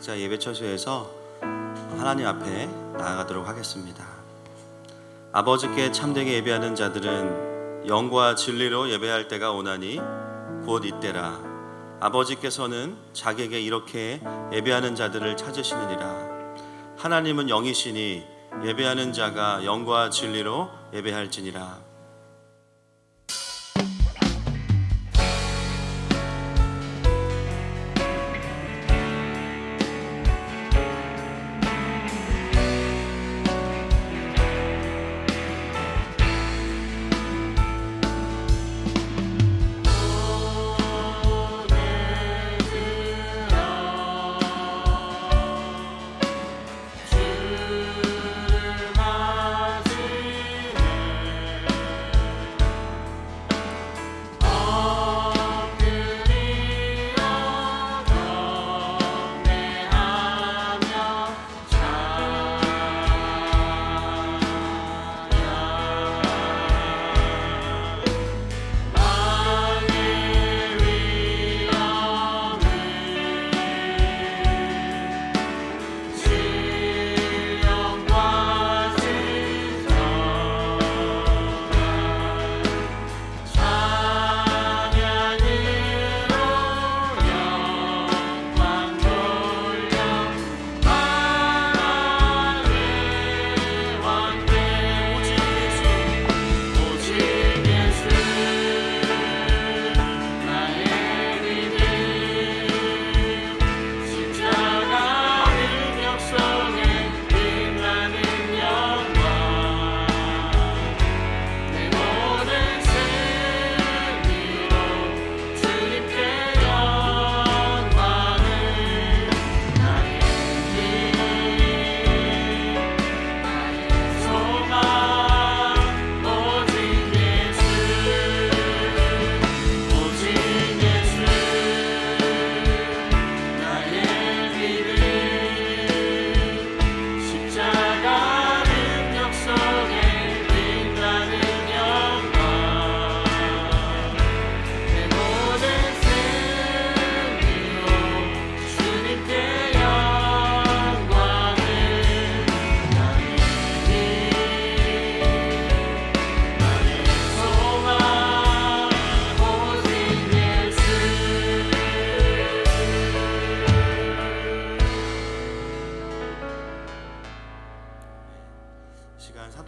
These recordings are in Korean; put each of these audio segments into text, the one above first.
각자 예배 처소에서 하나님 앞에 나아가도록 하겠습니다. 아버지께 참되게 예배하는 자들은 영과 진리로 예배할 때가 오나니 곧 이때라. 아버지께서는 자기에게 이렇게 예배하는 자들을 찾으시느니라. 하나님은 영이시니 예배하는 자가 영과 진리로 예배할지니라.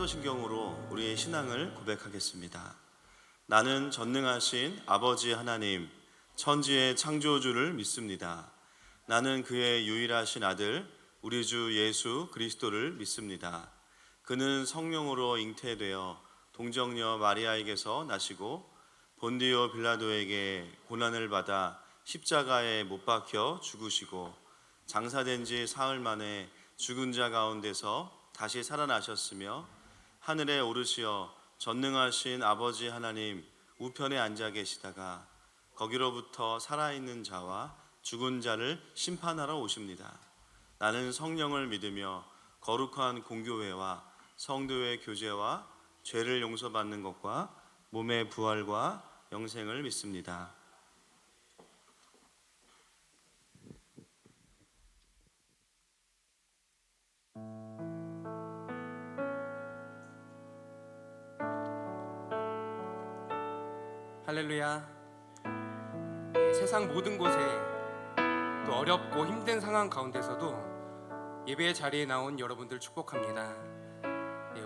사도신경으로 우리의 신앙을 고백하겠습니다. 나는 전능하신 아버지 하나님, 천지의 창조주를 믿습니다. 나는 그의 유일하신 아들, 우리 주 예수 그리스도를 믿습니다. 그는 성령으로 잉태되어 동정녀 마리아에게서 나시고 본디오 빌라도에게 고난을 받아 십자가에 못 박혀 죽으시고 장사된 지 사흘 만에 죽은 자 가운데서 다시 살아나셨으며 하늘에 오르시어 전능하신 아버지 하나님 우편에 앉아 계시다가 거기로부터 살아있는 자와 죽은 자를 심판하러 오십니다. 나는 성령을 믿으며 거룩한 공교회와 성도의 교제와 죄를 용서받는 것과 몸의 부활과 영생을 믿습니다. 할렐루야. 세상 모든 곳에 또 어렵고 힘든 상황 가운데서도 예배의 자리에 나온 여러분들 축복합니다.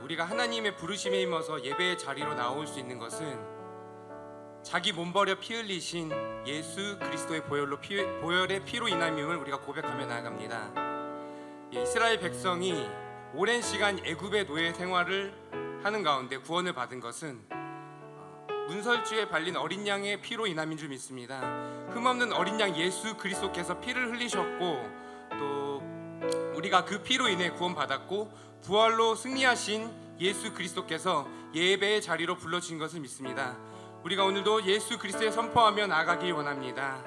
우리가 하나님의 부르심에 힘어서 예배의 자리로 나올 수 있는 것은 자기 몸 버려 피 흘리신 예수 그리스도의 보혈의 피로 인함임을 우리가 고백하며 나아갑니다. 이스라엘 백성이 오랜 시간 애굽의 노예 생활을 하는 가운데 구원을 받은 것은 문설주에 발린 어린 양의 피로 인함인 줄 믿습니다. 흠없는 어린 양 예수 그리스도께서 피를 흘리셨고 또 우리가 그 피로 인해 구원받았고 부활로 승리하신 예수 그리스도께서 예배의 자리로 불러주신 것을 믿습니다. 우리가 오늘도 예수 그리스도의 선포하며 나아가길 원합니다.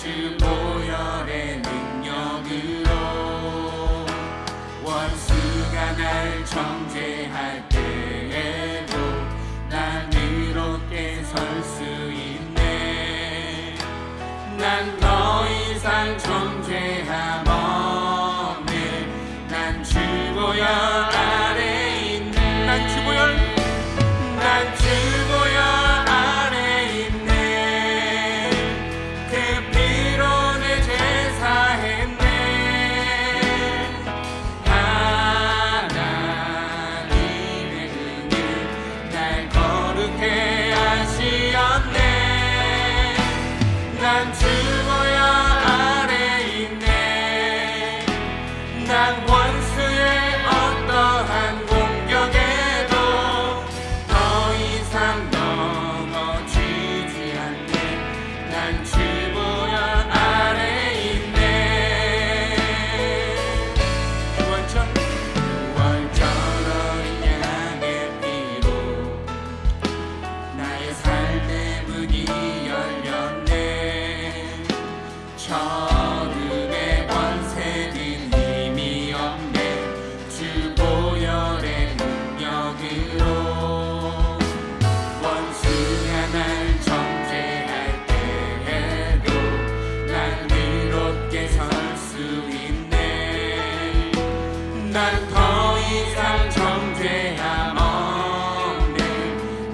주 보혈의 능력으로 원수가 날 정죄할 때에도 난 의롭게 설 수 있네. 난 더 이상 정죄함 없네. 난 주 보혈 아래 있네. 난 주 보혈 난 주 보혈 아래 있네. 그 피로 내 제사했네. 하나님의 은혜 날 거룩해 하시었네. 난 주 보혈 아래 있네. 난 원수의 어떠한 공격에도 더 이상 넘어지지 않네. 난 주 보혈 아래 있네. 유월절 어린 양의 피로 나의 삶의 문이 열렸네. 어둠의 권세는 힘이 없네. 주 보혈의 능력으로 원수가 날 정죄할 때에도 난 의롭게 설 수 있네. 난 더 이상 정죄함 없네.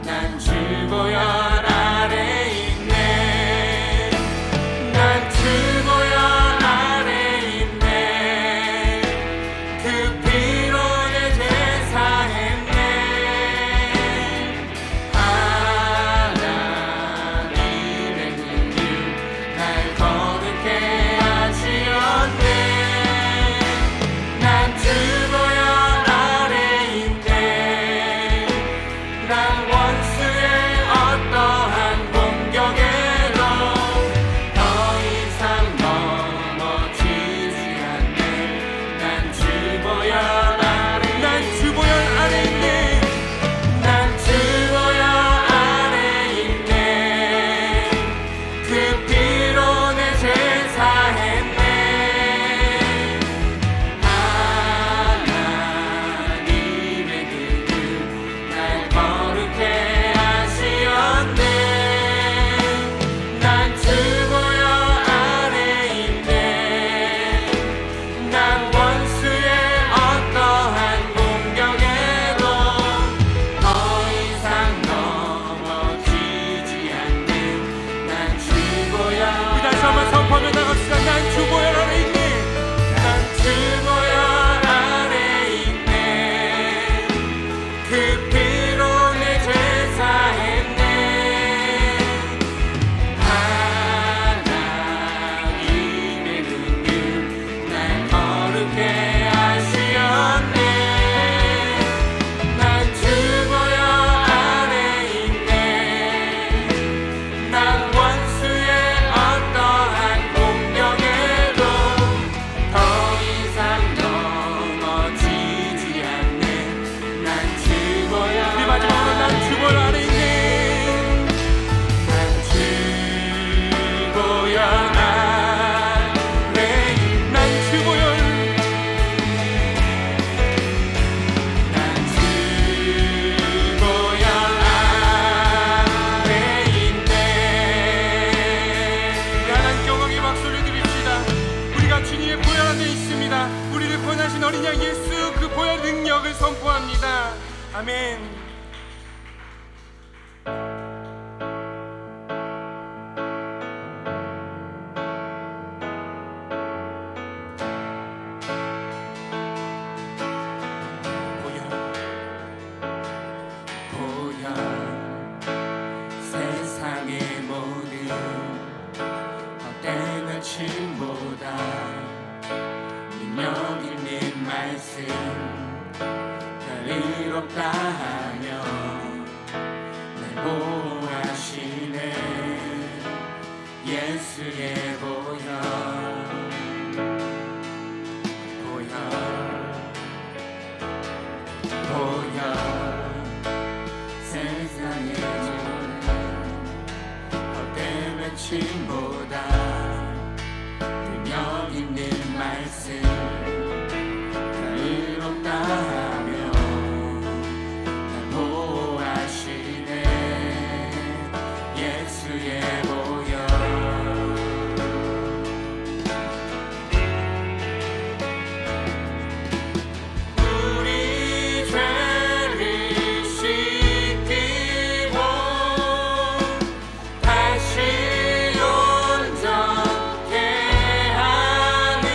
난 주 보혈 아래 있네. 난 주 보혈 아래 있네. 그 피로 내 제사했네. 하나님의 능력 날 거룩해 하시었네. 난 주 보혈 아래 있네. 난 원수의 어떠한 공격에도 더 이상 넘어지지 않네. 난 주 보혈 아래 난 주 보혈 아래 있네. 난 주 보혈 아래 있네. 그 피로 내 제사했네. 하나님의 능력 날 거룩해 하시었네. 난 주 보혈 아래 있네. 난 원수의 어떠한 공격에도 더 이상 넘어지지 않네. 난 주 보혈 우리 다시 한번 선포하며 나갑시다. 난 주 보혈 아래 있네. 난 주 보혈 아래 있네. 그 피로 내 제사했네. 하나님의 능력 날 거룩해 하시었네. 난 주 보혈 아래 있네. 난 원수의 어떠한 공격에도 더 이상 넘어지지 않네. 난 주 보혈 우리 마지막으로 난 주 보혈 아래 있네. 난 주 보혈 아래 있네. 난 주 보혈 난 주 보혈 아래 있네. 하나님 영광의 박수를 드립시다. 우리가 주님의 보혈 안에 있습니다. 우리를 구원하신 어린 양 예수 그 보혈 능력을 선포합니다. 아멘. 보혈 세상의 모든 헛된 멸침보다 능력 있는 말씀 날 의롭다 하며 날 보호하시네. 예수의 보혈 세상의 헛된 외침보다 말씀 다 의롭다며 날 보호하시네 예수의 보혈 우리 죄를 씻기고 다시 온전케 하는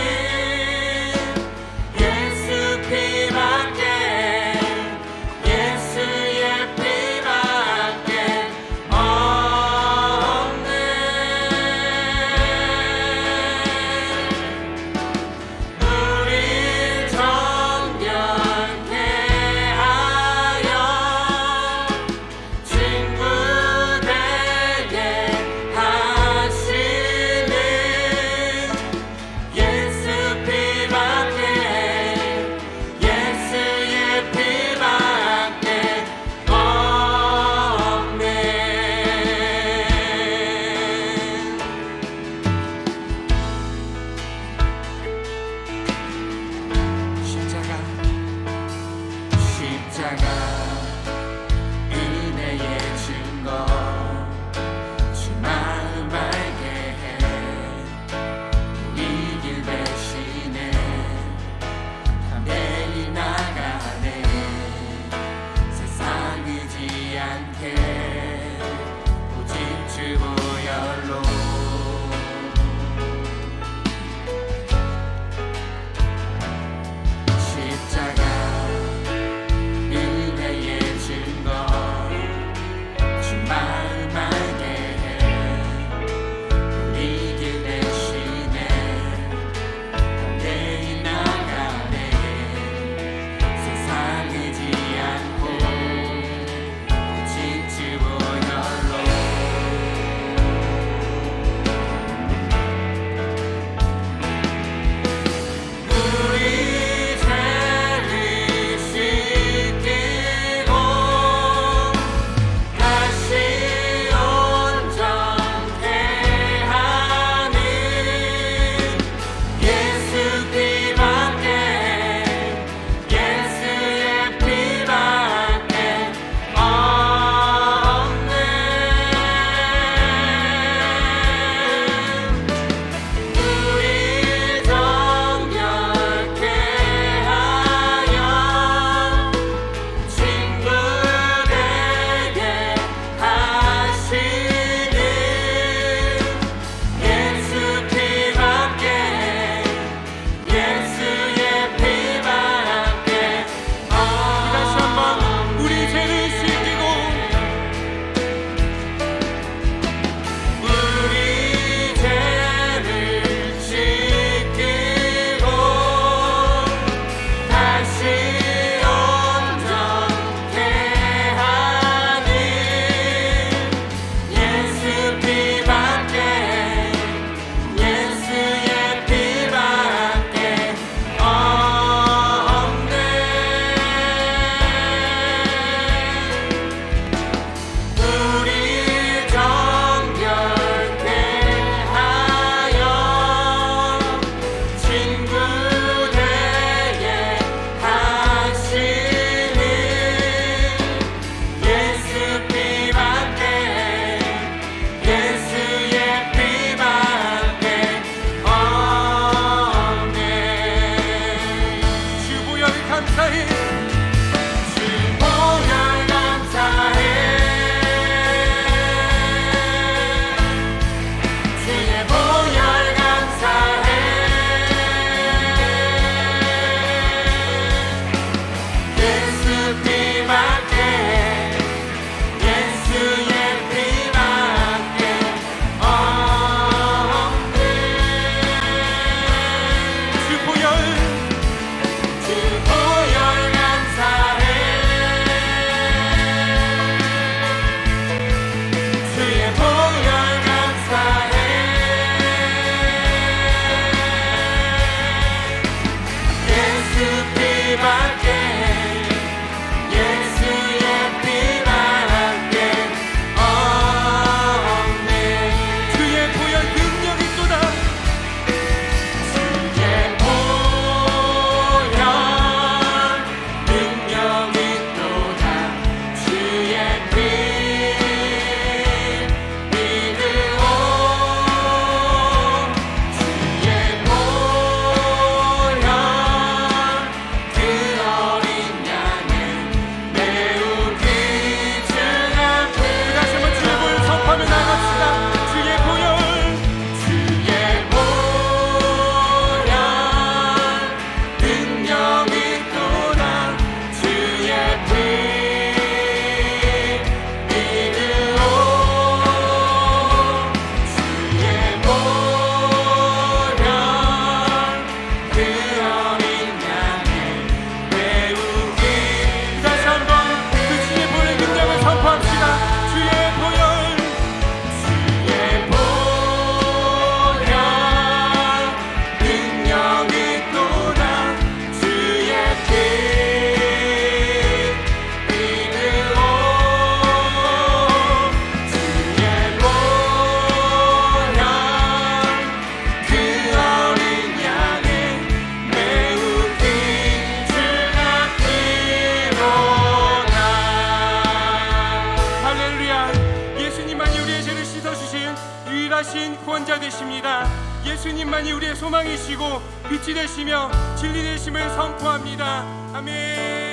대신 구원자 되십니다. 예수님만이 우리의 소망이시고 빛이 되시며 진리 되심을 선포합니다. 아멘.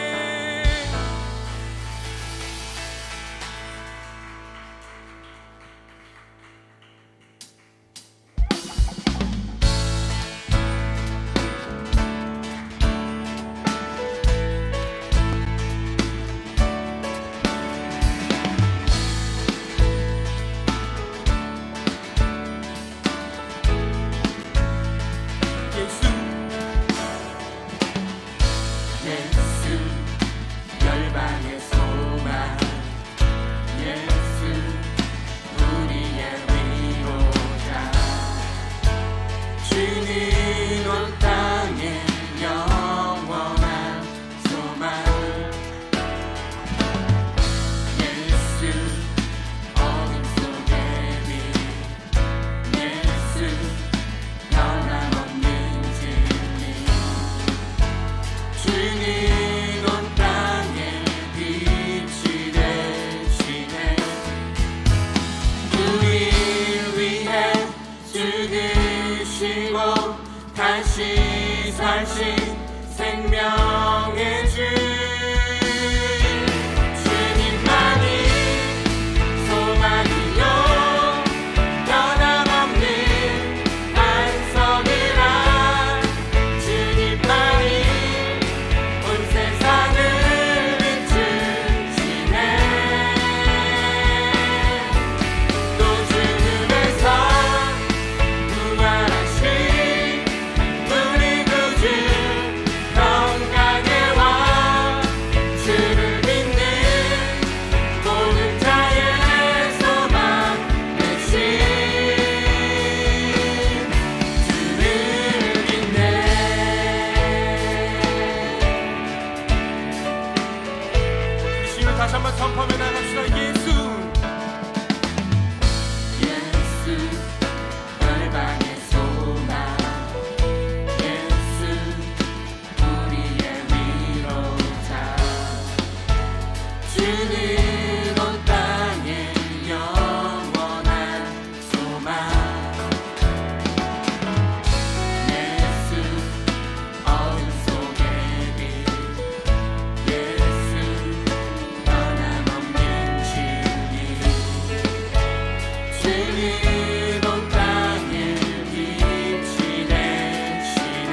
열방의 소망 예수 우리의 위로자 주는 온 땅의 영원한 소망 예수 어둠 속의 빛 예수 변함없는 진리 주는 다시 사신 생명의 주 주님만이 소망이요 변함없는 반석이라 주님만이 온 세상을 비추시네 또 죽음에서 부활하신 다시 한번 선포하며 나갑시다. 예수 열방의 소망 예수 우리의 위로자 주는 온 땅의 영원한 소망 예수 어둠 속의 빛 예수 변함없는 진리 주는 온 땅의 빛이 되시네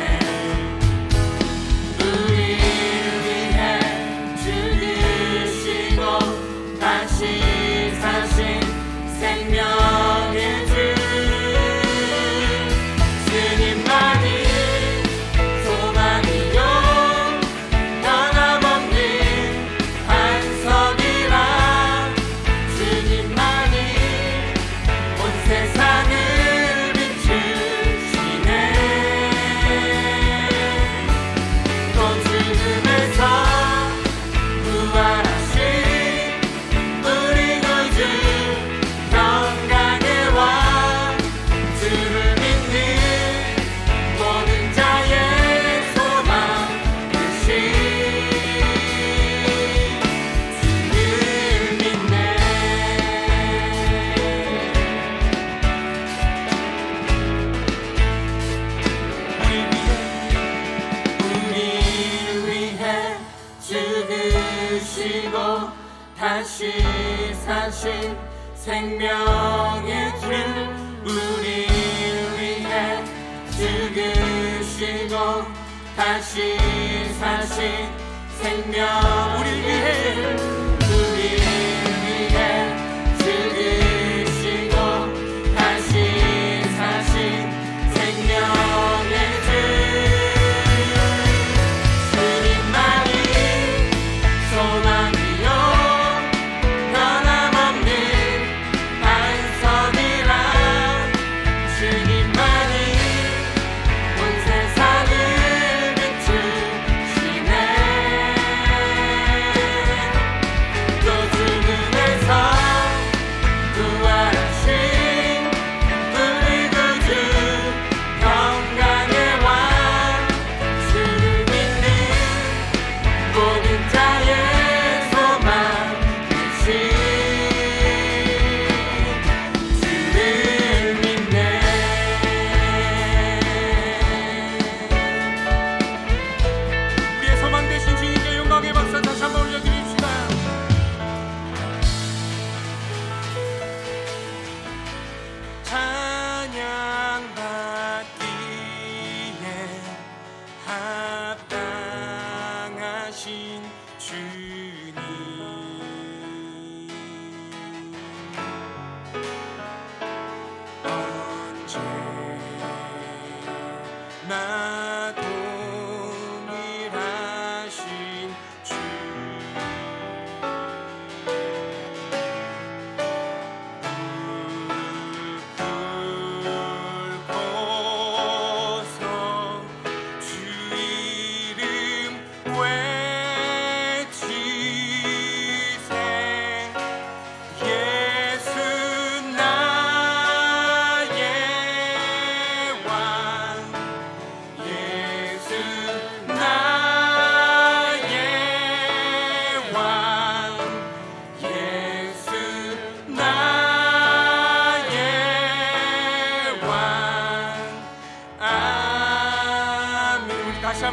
우리를 위해 죽으시고 다시 사신 생명의 주 주님만이 소망이요 변함없는 반석이라 주님만이 온 세상을 비추시네 또 죽음에서 부활하신 우리 구주 평강의 왕 주를 믿는 모든 자의 소망 되신 주를 믿네 우리를 위해 죽으시고 다시 사신 생명의 주 우리를 위해 죽으시고 다시 사신 생명 우리를 위해 죽으시고 다시 사신 생명의 주 주님만이 소망이요 변함없는 반석이라 주님만이 온 세상을 비추시네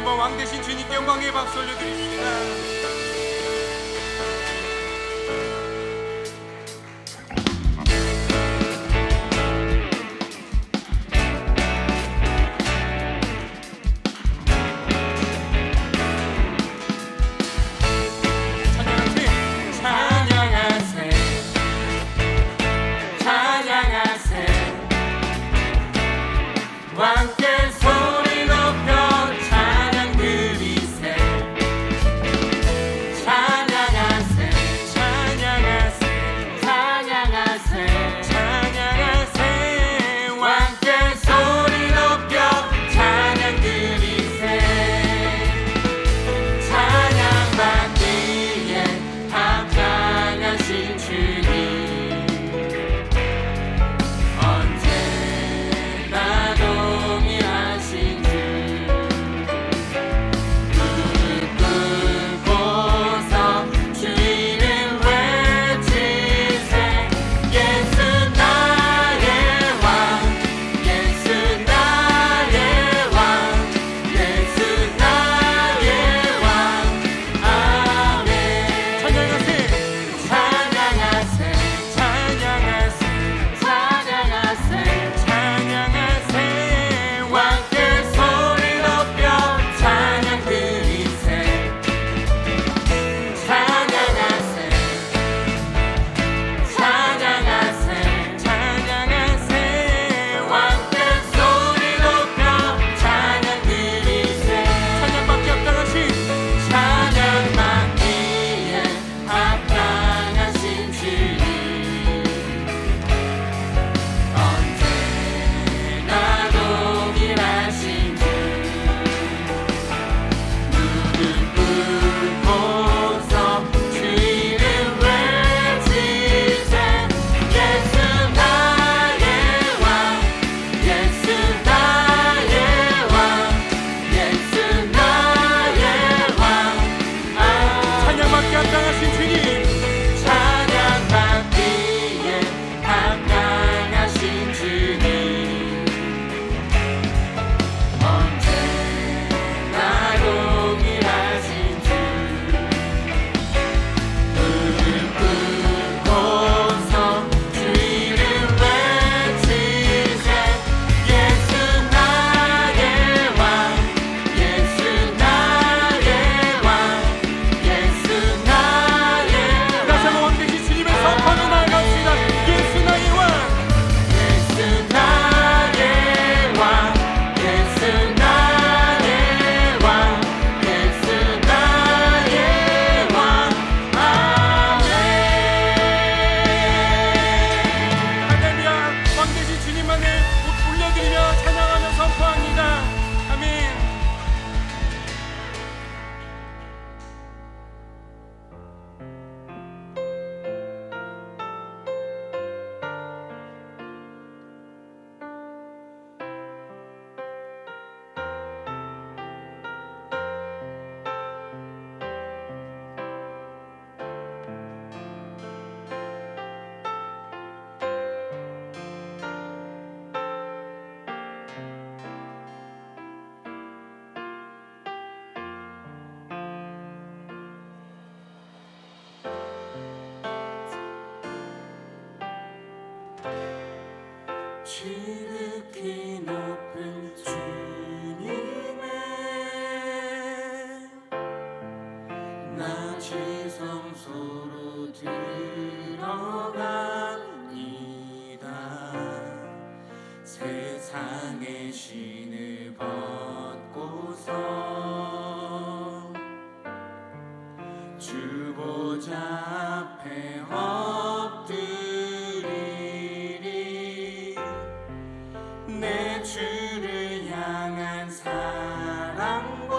한번 왕 되신 주님께 영광의 박수 올려드립니다. 왕께 소리 높여 찬양 드리세. 찬양하세 찬양하세 찬양하세 찬양하세. 왕께 소리 높여 찬양 드리세. 찬양받기에 합당하신 주님, 지극히 높은 주님의 나 지성소로 들어갑니다. 세상의 신을 벗고서 주 보좌 앞에 엎드리리. 내 주를 향한 사랑과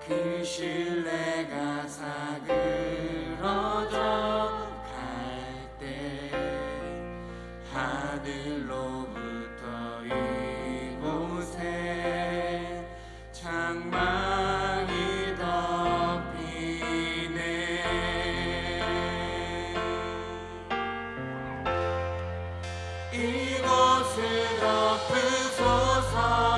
그 신뢰가 사그러져 갈 때 하늘로부터 이곳에 장막이 덮이네. 이곳을 덮으소서.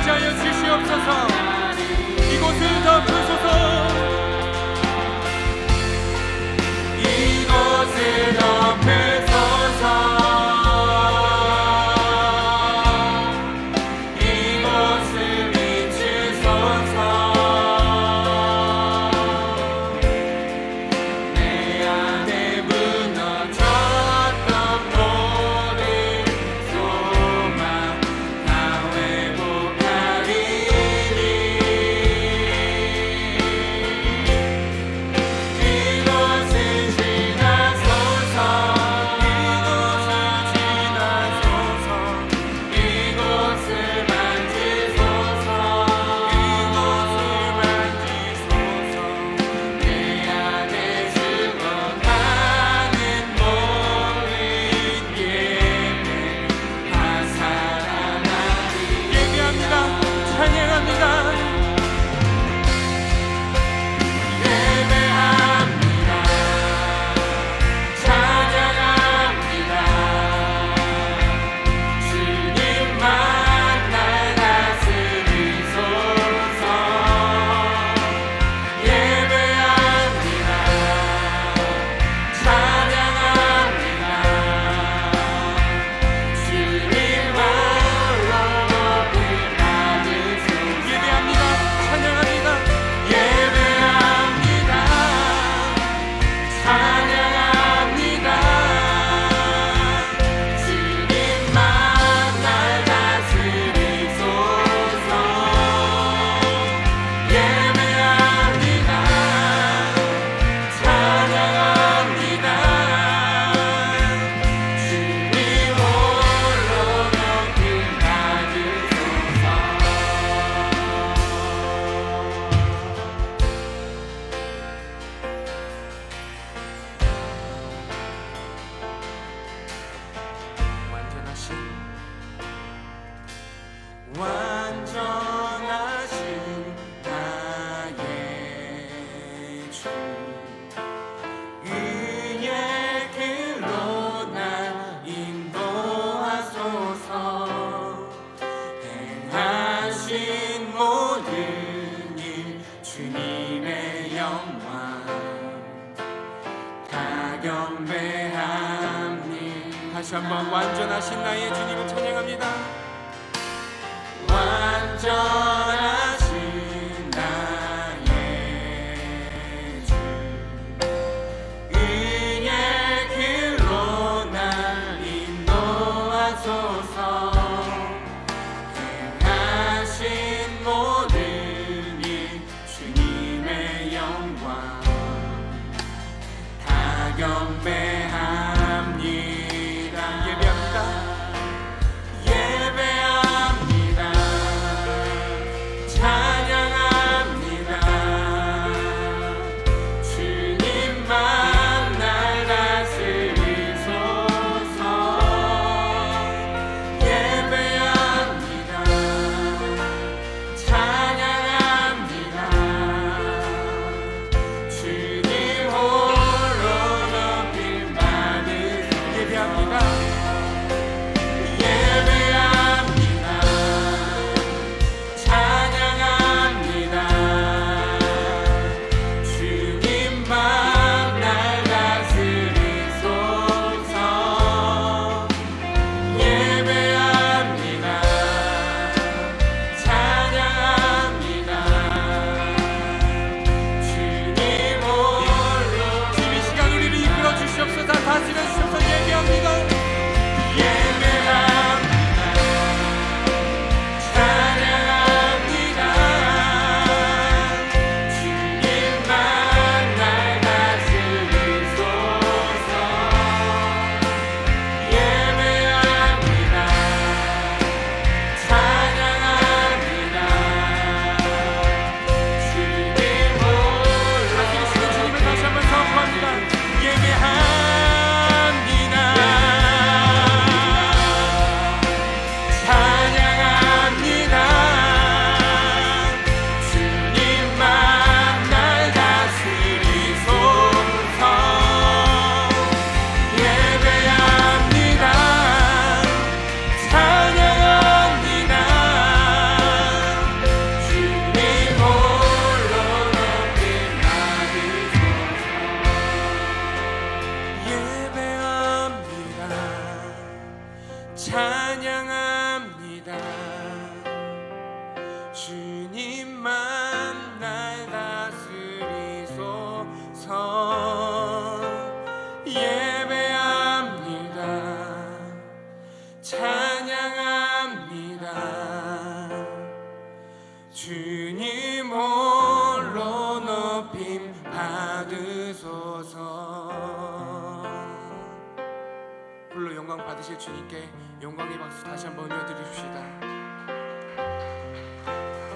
임재하여 주시옵소서. 이곳을 덮으소서. 이곳을 덮으소서. 이곳을 비추소서. 내 안에 무너졌던 모든 소망 다 회복하리니. 이곳을 지나소서. 이곳을 만지소서. 내 안에 죽어가는 모든 예배 다 살아나리. 예배합니다. 찬양합니다. 예배합니다. 찬양합니다. 주님만 날 다스리소서. 예배합니다. 찬양합니다. 주님 홀로 높임 받으소서. 예배합니다. 찬양합니다. 예배합니다. 찬양합니다. 주님만 날 다스리소서. 예배합니다. 찬양합니다. 주님 홀로 높임 받으소서. 완전하신 나의 주, 의의 길로 날 인도하소서. 행하신 모든 일 주님의 영광 다 경배합니다. 다시 한번 완전하신 나의 주님을 찬양합니다. 완전하신 나의 주, 의의 길로 날 인도하소서. 행하신 모든 일 주님의 영광 다 경배합니다. 예배합니다. 예배합니다. 살아계실 주님께 영광의 박수 다시 한번 올려드립시다.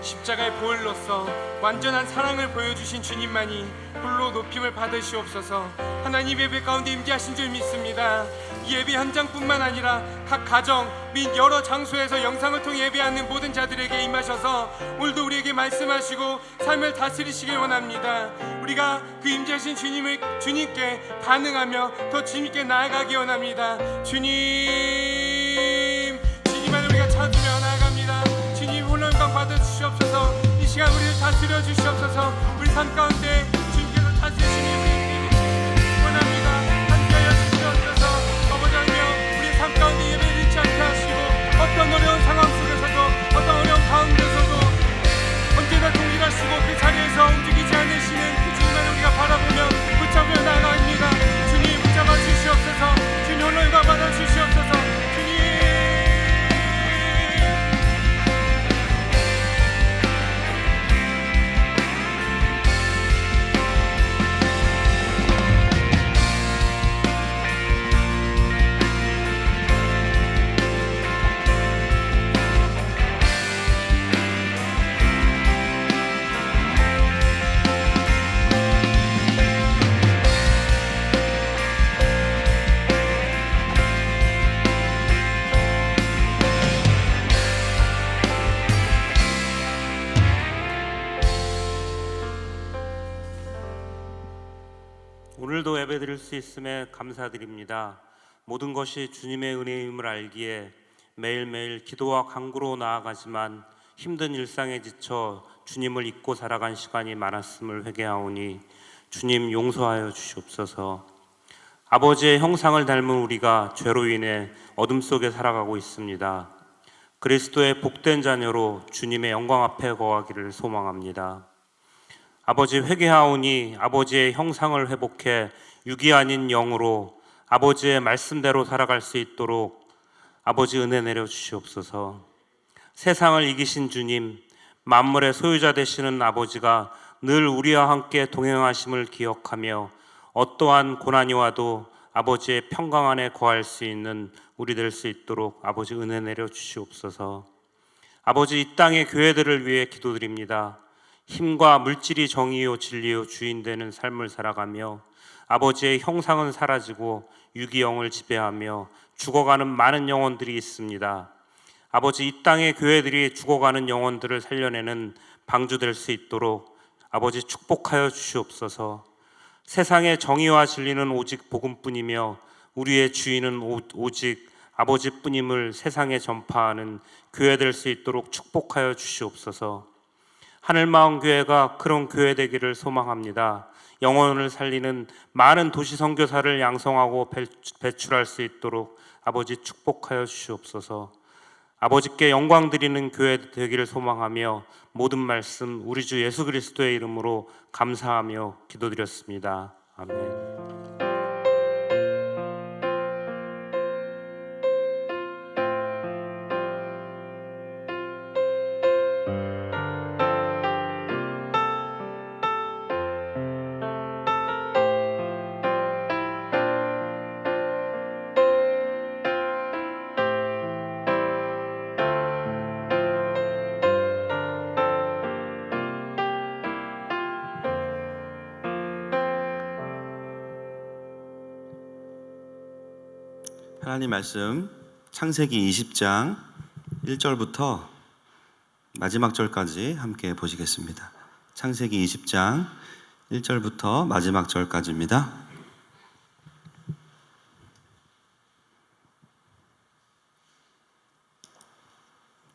십자가의 보혈로서 완전한 사랑을 보여주신 주님만이 홀로 높임을 받으시옵소서. 하나님 예배 가운데 임재하신 줄 믿습니다. 이 예배 현장뿐만 아니라 각 가정 및 여러 장소에서 영상을 통해 예배하는 모든 자들에게 임하셔서 오늘도 우리에게 말씀하시고 삶을 다스리시길 원합니다. 우리가 그 임재하신 주님께 반응하며 더 주님께 나아가기 원합니다. 주님 안에 우리가 찾으며 나아갑니다. 주님 홀로 영광 받아주시옵소서. 이 시간 우리를 다스려 주시옵소서. 우리 삶 가운데 주님께서 다스리시니 원합니다. 함께하여 주시옵소서. 아버지 하나님 우리 삶 가운데 예배를 잃지 않게 하시고 어떤 어려운 상황 속에서도 어떤 어려운 가운데서도 언제나 동일하시고 그 자리에서 움직이지 않으시는 그 주님만을 우리가 바라보며 붙잡으며 나아갑니다. 주님 붙잡아 주시옵소서. 주님 홀로 영광 받아 주시옵소서. 오늘도 예배드릴 수 있음에 감사드립니다. 모든 것이 주님의 은혜임을 알기에 매일매일 기도와 간구로 나아가지만 힘든 일상에 지쳐 주님을 잊고 살아간 시간이 많았음을 회개하오니 주님 용서하여 주시옵소서. 아버지의 형상을 닮은 우리가 죄로 인해 어둠 속에 살아가고 있습니다. 그리스도의 복된 자녀로 주님의 영광 앞에 거하기를 소망합니다. 아버지 회개하오니 아버지의 형상을 회복해 육이 아닌 영으로 아버지의 말씀대로 살아갈 수 있도록 아버지 은혜 내려 주시옵소서. 세상을 이기신 주님, 만물의 소유자 되시는 아버지가 늘 우리와 함께 동행하심을 기억하며 어떠한 고난이 와도 아버지의 평강 안에 거할 수 있는 우리 될 수 있도록 아버지 은혜 내려 주시옵소서. 아버지 이 땅의 교회들을 위해 기도드립니다. 힘과 물질이 정의요 진리요 주인 되는 삶을 살아가며 아버지의 형상은 사라지고 유기영을 지배하며 죽어가는 많은 영혼들이 있습니다. 아버지 이 땅의 교회들이 죽어가는 영혼들을 살려내는 방주 될 수 있도록 아버지 축복하여 주시옵소서. 세상의 정의와 진리는 오직 복음뿐이며 우리의 주인은 오직 아버지뿐임을 세상에 전파하는 교회 될 수 있도록 축복하여 주시옵소서. 하늘마음교회가 그런 교회 되기를 소망합니다. 영혼을 살리는 많은 도시 선교사를 양성하고 배출할 수 있도록 아버지 축복하여 주시옵소서. 아버지께 영광 드리는 교회 되기를 소망하며 모든 말씀 우리 주 예수 그리스도의 이름으로 감사하며 기도드렸습니다. 아멘. 하나님 말씀 창세기 20장 1절부터 마지막 절까지 함께 보시겠습니다. 창세기 20장 1절부터 마지막 절까지입니다.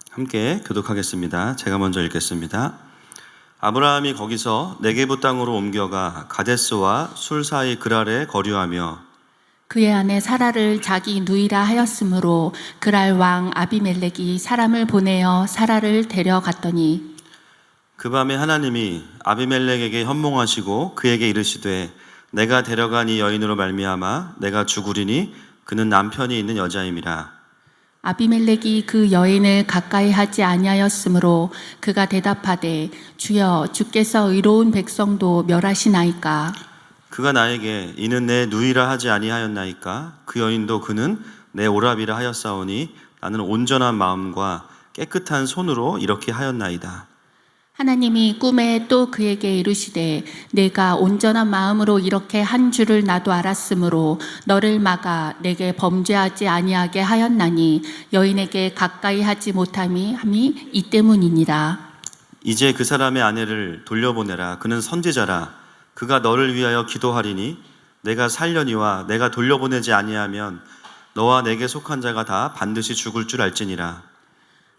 함께 교독하겠습니다. 제가 먼저 읽겠습니다. 아브라함이 거기서 네게부 땅으로 옮겨가 가데스와 술 사이 그랄에 거류하며 그의 아내 사라를 자기 누이라 하였으므로 그랄 왕 아비멜렉이 사람을 보내어 사라를 데려갔더니 그 밤에 하나님이 아비멜렉에게 현몽하시고 그에게 이르시되 내가 데려간 이 여인으로 말미암아 내가 죽으리니 그는 남편이 있는 여자임이라. 아비멜렉이 그 여인을 가까이 하지 아니하였으므로 그가 대답하되 주여 주께서 의로운 백성도 멸하시나이까. 그가 나에게 이는 내 누이라 하지 아니하였나이까. 그 여인도 그는 내 오라비라 하였사오니 나는 온전한 마음과 깨끗한 손으로 이렇게 하였나이다. 하나님이 꿈에 또 그에게 이르시되 내가 온전한 마음으로 이렇게 한 줄을 나도 알았으므로 너를 막아 내게 범죄하지 아니하게 하였나니 여인에게 가까이 하지 못함이 이 때문이니라. 이제 그 사람의 아내를 돌려보내라. 그는 선지자라. 그가 너를 위하여 기도하리니 내가 살려니와 내가 돌려보내지 아니하면 너와 내게 속한 자가 다 반드시 죽을 줄 알지니라.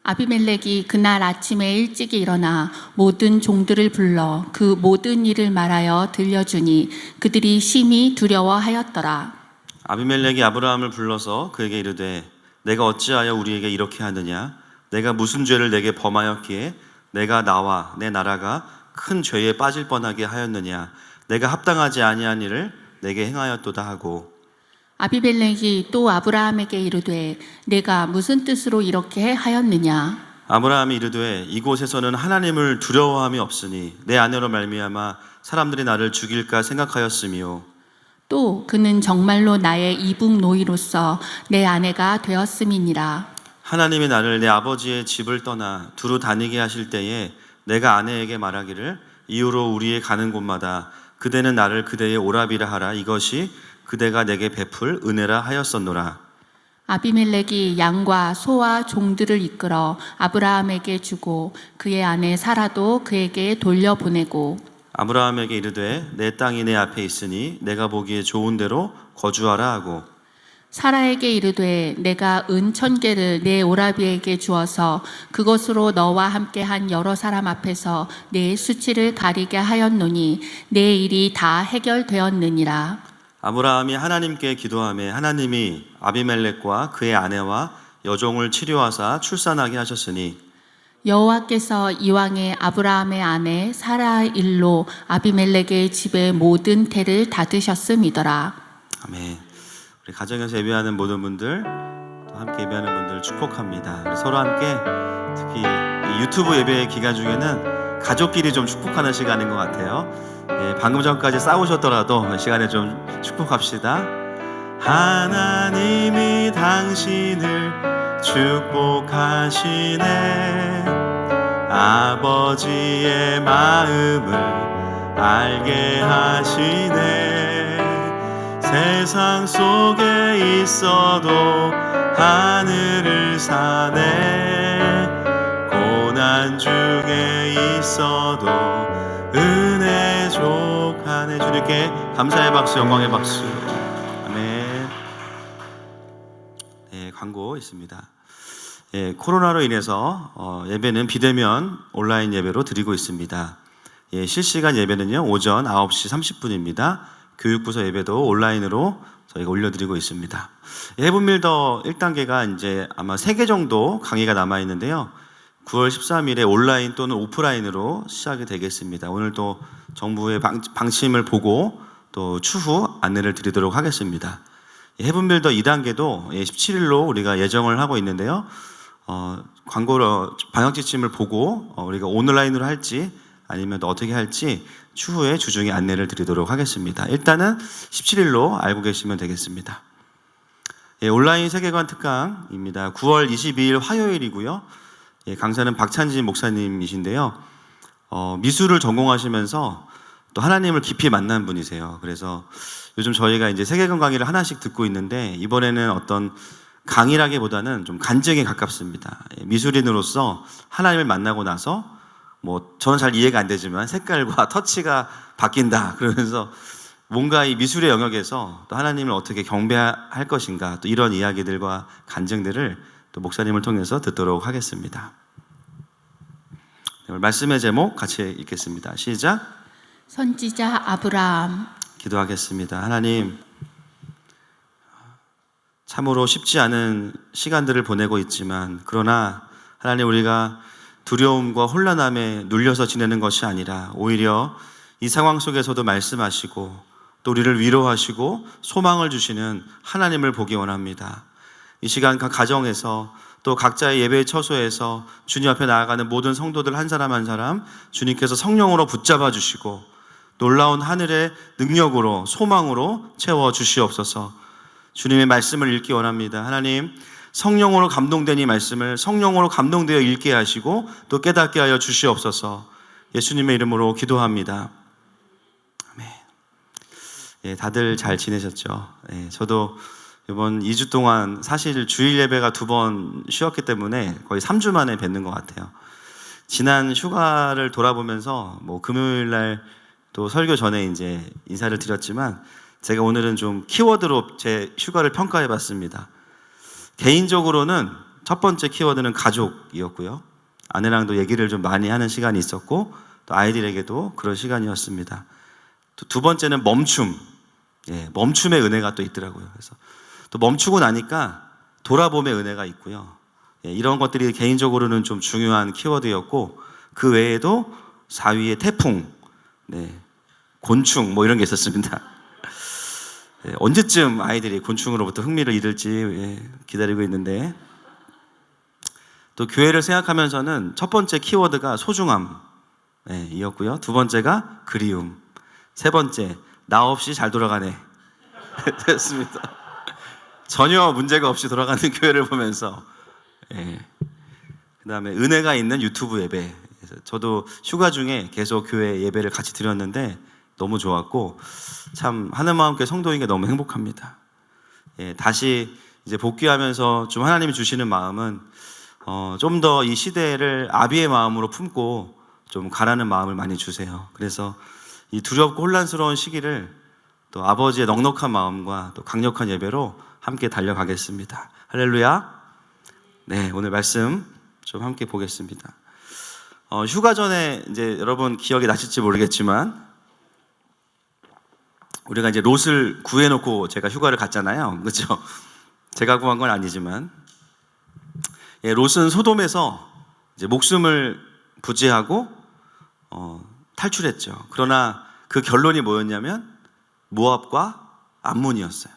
아비멜렉이 그날 아침에 일찍 일어나 모든 종들을 불러 그 모든 일을 말하여 들려주니 그들이 심히 두려워하였더라. 아비멜렉이 아브라함을 불러서 그에게 이르되 내가 어찌하여 우리에게 이렇게 하느냐? 내가 무슨 죄를 내게 범하였기에 내가 나와 내 나라가 큰 죄에 빠질 뻔하게 하였느냐? 내가 합당하지 아니한 일을 내게 행하였도다 하고. 아비멜렉이 또 아브라함에게 이르되 내가 무슨 뜻으로 이렇게 하였느냐? 아브라함이 이르되 이곳에서는 하나님을 두려워함이 없으니 내 아내로 말미암아 사람들이 나를 죽일까 생각하였으며 또 그는 정말로 나의 이북 노이로서 내 아내가 되었음이니라. 하나님이 나를 내 아버지의 집을 떠나 두루 다니게 하실 때에 내가 아내에게 말하기를 이후로 우리의 가는 곳마다 그대는 나를 그대의 오라비라 하라. 이것이 그대가 내게 베풀 은혜라 하였었노라. 아비멜렉이 양과 소와 종들을 이끌어 아브라함에게 주고 그의 아내 사라도 그에게 돌려보내고 아브라함에게 이르되 내 땅이 내 앞에 있으니 내가 보기에 좋은 대로 거주하라 하고 사라에게 이르되 내가 은 1,000개를 내 오라비에게 주어서 그것으로 너와 함께한 여러 사람 앞에서 내 수치를 가리게 하였노니 내 일이 다 해결되었느니라. 아브라함이 하나님께 기도하며 하나님이 아비멜렉과 그의 아내와 여종을 치료하사 출산하게 하셨으니 여호와께서 이왕에 아브라함의 아내 사라 일로 아비멜렉의 집의 모든 태를 닫으셨음이더라. 아멘. 우리 가정에서 예배하는 모든 분들 또 함께 예배하는 분들 축복합니다. 우리 서로 함께 특히 이 유튜브 예배 기간 중에는 가족끼리 좀 축복하는 시간인 것 같아요. 예, 방금 전까지 싸우셨더라도 이 시간에 좀 축복합시다. 하나님이 당신을 축복하시네. 아버지의 마음을 알게 하시네. 세상 속에 있어도 하늘을 사네. 고난 중에 있어도 은혜 족하네. 주님께 감사의 박수, 영광의 박수. 아멘. 네, 광고 있습니다. 예, 코로나로 인해서 예배는 비대면 온라인 예배로 드리고 있습니다. 예, 실시간 예배는요 오전 9시 30분입니다. 교육부서 예배도 온라인으로 저희가 올려드리고 있습니다. 헤븐빌더 1단계가 이제 아마 3개 정도 강의가 남아 있는데요. 9월 13일에 온라인 또는 오프라인으로 시작이 되겠습니다. 오늘 또 정부의 방침을 보고 또 추후 안내를 드리도록 하겠습니다. 헤븐빌더 2단계도 17일로 우리가 예정을 하고 있는데요. 광고로 방역 지침을 보고 우리가 온라인으로 할지 아니면 또 어떻게 할지 추후에 주중에 안내를 드리도록 하겠습니다. 일단은 17일로 알고 계시면 되겠습니다. 예, 온라인 세계관 특강입니다. 9월 22일 화요일이고요. 예, 강사는 박찬진 목사님이신데요. 미술을 전공하시면서 또 하나님을 깊이 만난 분이세요. 그래서 요즘 저희가 이제 세계관 강의를 하나씩 듣고 있는데 이번에는 어떤 강의라기보다는 좀 간증에 가깝습니다. 예, 미술인으로서 하나님을 만나고 나서 뭐 저는 잘 이해가 안 되지만 색깔과 터치가 바뀐다 그러면서 뭔가 이 미술의 영역에서 또 하나님을 어떻게 경배할 것인가 또 이런 이야기들과 간증들을 또 목사님을 통해서 듣도록 하겠습니다. 오늘 말씀의 제목 같이 읽겠습니다. 시작. 선지자 아브라함. 기도하겠습니다. 하나님, 참으로 쉽지 않은 시간들을 보내고 있지만 그러나 하나님 우리가 두려움과 혼란함에 눌려서 지내는 것이 아니라 오히려 이 상황 속에서도 말씀하시고 또 우리를 위로하시고 소망을 주시는 하나님을 보기 원합니다. 이 시간 각 가정에서 또 각자의 예배의 처소에서 주님 앞에 나아가는 모든 성도들 한 사람 한 사람 주님께서 성령으로 붙잡아 주시고 놀라운 하늘의 능력으로 소망으로 채워 주시옵소서. 주님의 말씀을 읽기 원합니다. 하나님, 성령으로 감동된 이 말씀을 성령으로 감동되어 읽게 하시고 또 깨닫게 하여 주시옵소서. 예수님의 이름으로 기도합니다. 아멘. 예, 다들 잘 지내셨죠? 예, 저도 이번 2주 동안 사실 주일 예배가 2번 쉬었기 때문에 거의 3주 만에 뵙는 것 같아요. 지난 휴가를 돌아보면서 뭐 금요일 날 또 설교 전에 이제 인사를 드렸지만 제가 오늘은 좀 키워드로 제 휴가를 평가해 봤습니다. 개인적으로는 첫 번째 키워드는 가족이었고요. 아내랑도 얘기를 좀 많이 하는 시간이 있었고 또 아이들에게도 그런 시간이었습니다. 또 두 번째는 멈춤. 예, 멈춤의 은혜가 또 있더라고요. 그래서 또 멈추고 나니까 돌아봄의 은혜가 있고요. 예, 이런 것들이 개인적으로는 좀 중요한 키워드였고 그 외에도 4위의 태풍, 네, 곤충 뭐 이런 게 있었습니다. 예, 언제쯤 아이들이 곤충으로부터 흥미를 잃을지 기다리고 있는데 또 교회를 생각하면서는 첫 번째 키워드가 소중함 이었고요. 두 번째가 그리움, 세 번째 나 없이 잘 돌아가네 됐습니다. 전혀 문제가 없이 돌아가는 교회를 보면서 그 다음에 은혜가 있는 유튜브 예배. 저도 휴가 중에 계속 교회 예배를 같이 드렸는데 너무 좋았고 참 하늘마음교회 성도인 게 너무 행복합니다. 다시 이제 복귀하면서 좀 하나님이 주시는 마음은 좀 더 이 시대를 아비의 마음으로 품고 좀 가라는 마음을 많이 주세요. 그래서 이 두렵고 혼란스러운 시기를 또 아버지의 넉넉한 마음과 또 강력한 예배로 함께 달려가겠습니다. 할렐루야. 네, 오늘 말씀 좀 함께 보겠습니다. 휴가 전에 이제 여러분 기억이 나실지 모르겠지만 우리가 이제 롯을 구해놓고 제가 휴가를 갔잖아요. 그렇죠? 제가 구한 건 아니지만 롯은 소돔에서 이제 목숨을 부지하고 탈출했죠. 그러나 그 결론이 뭐였냐면 모압과 암몬이었어요.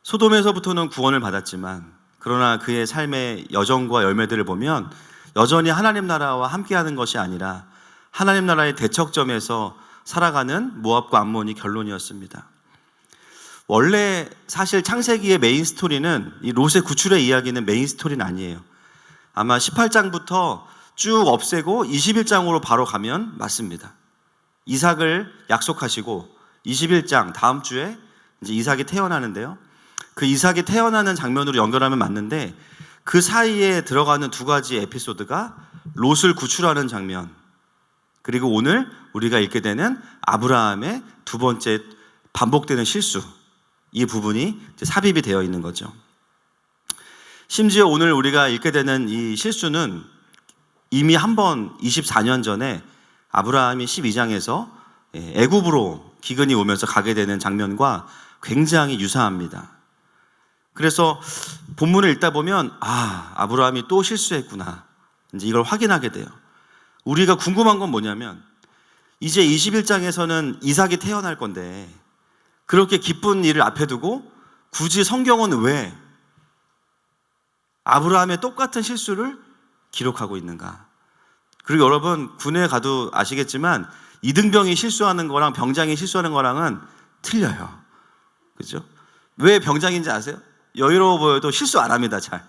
소돔에서부터는 구원을 받았지만 그러나 그의 삶의 여정과 열매들을 보면 여전히 하나님 나라와 함께하는 것이 아니라 하나님 나라의 대척점에서 살아가는 모압과 암몬이 결론이었습니다. 원래 사실 창세기의 메인 스토리는 이 롯의 구출의 이야기는 메인 스토리는 아니에요. 아마 18장부터 쭉 없애고 21장으로 바로 가면 맞습니다. 이삭을 약속하시고 21장 다음 주에 이제 이삭이 태어나는데요. 그 이삭이 태어나는 장면으로 연결하면 맞는데 그 사이에 들어가는 두 가지 에피소드가 롯을 구출하는 장면, 그리고 오늘 우리가 읽게 되는 아브라함의 두 번째 반복되는 실수, 이 부분이 이제 삽입이 되어 있는 거죠. 심지어 오늘 우리가 읽게 되는 이 실수는 이미 한 번 24년 전에 아브라함이 12장에서 애굽으로 기근이 오면서 가게 되는 장면과 굉장히 유사합니다. 그래서 본문을 읽다 보면 아브라함이 또 실수했구나, 이제 이걸 확인하게 돼요. 우리가 궁금한 건 뭐냐면 이제 21장에서는 이삭이 태어날 건데 그렇게 기쁜 일을 앞에 두고 굳이 성경은 왜 아브라함의 똑같은 실수를 기록하고 있는가? 그리고 여러분 군에 가도 아시겠지만 이등병이 실수하는 거랑 병장이 실수하는 거랑은 틀려요. 그죠? 왜 병장인지 아세요? 여유로워 보여도 실수 안 합니다. 잘.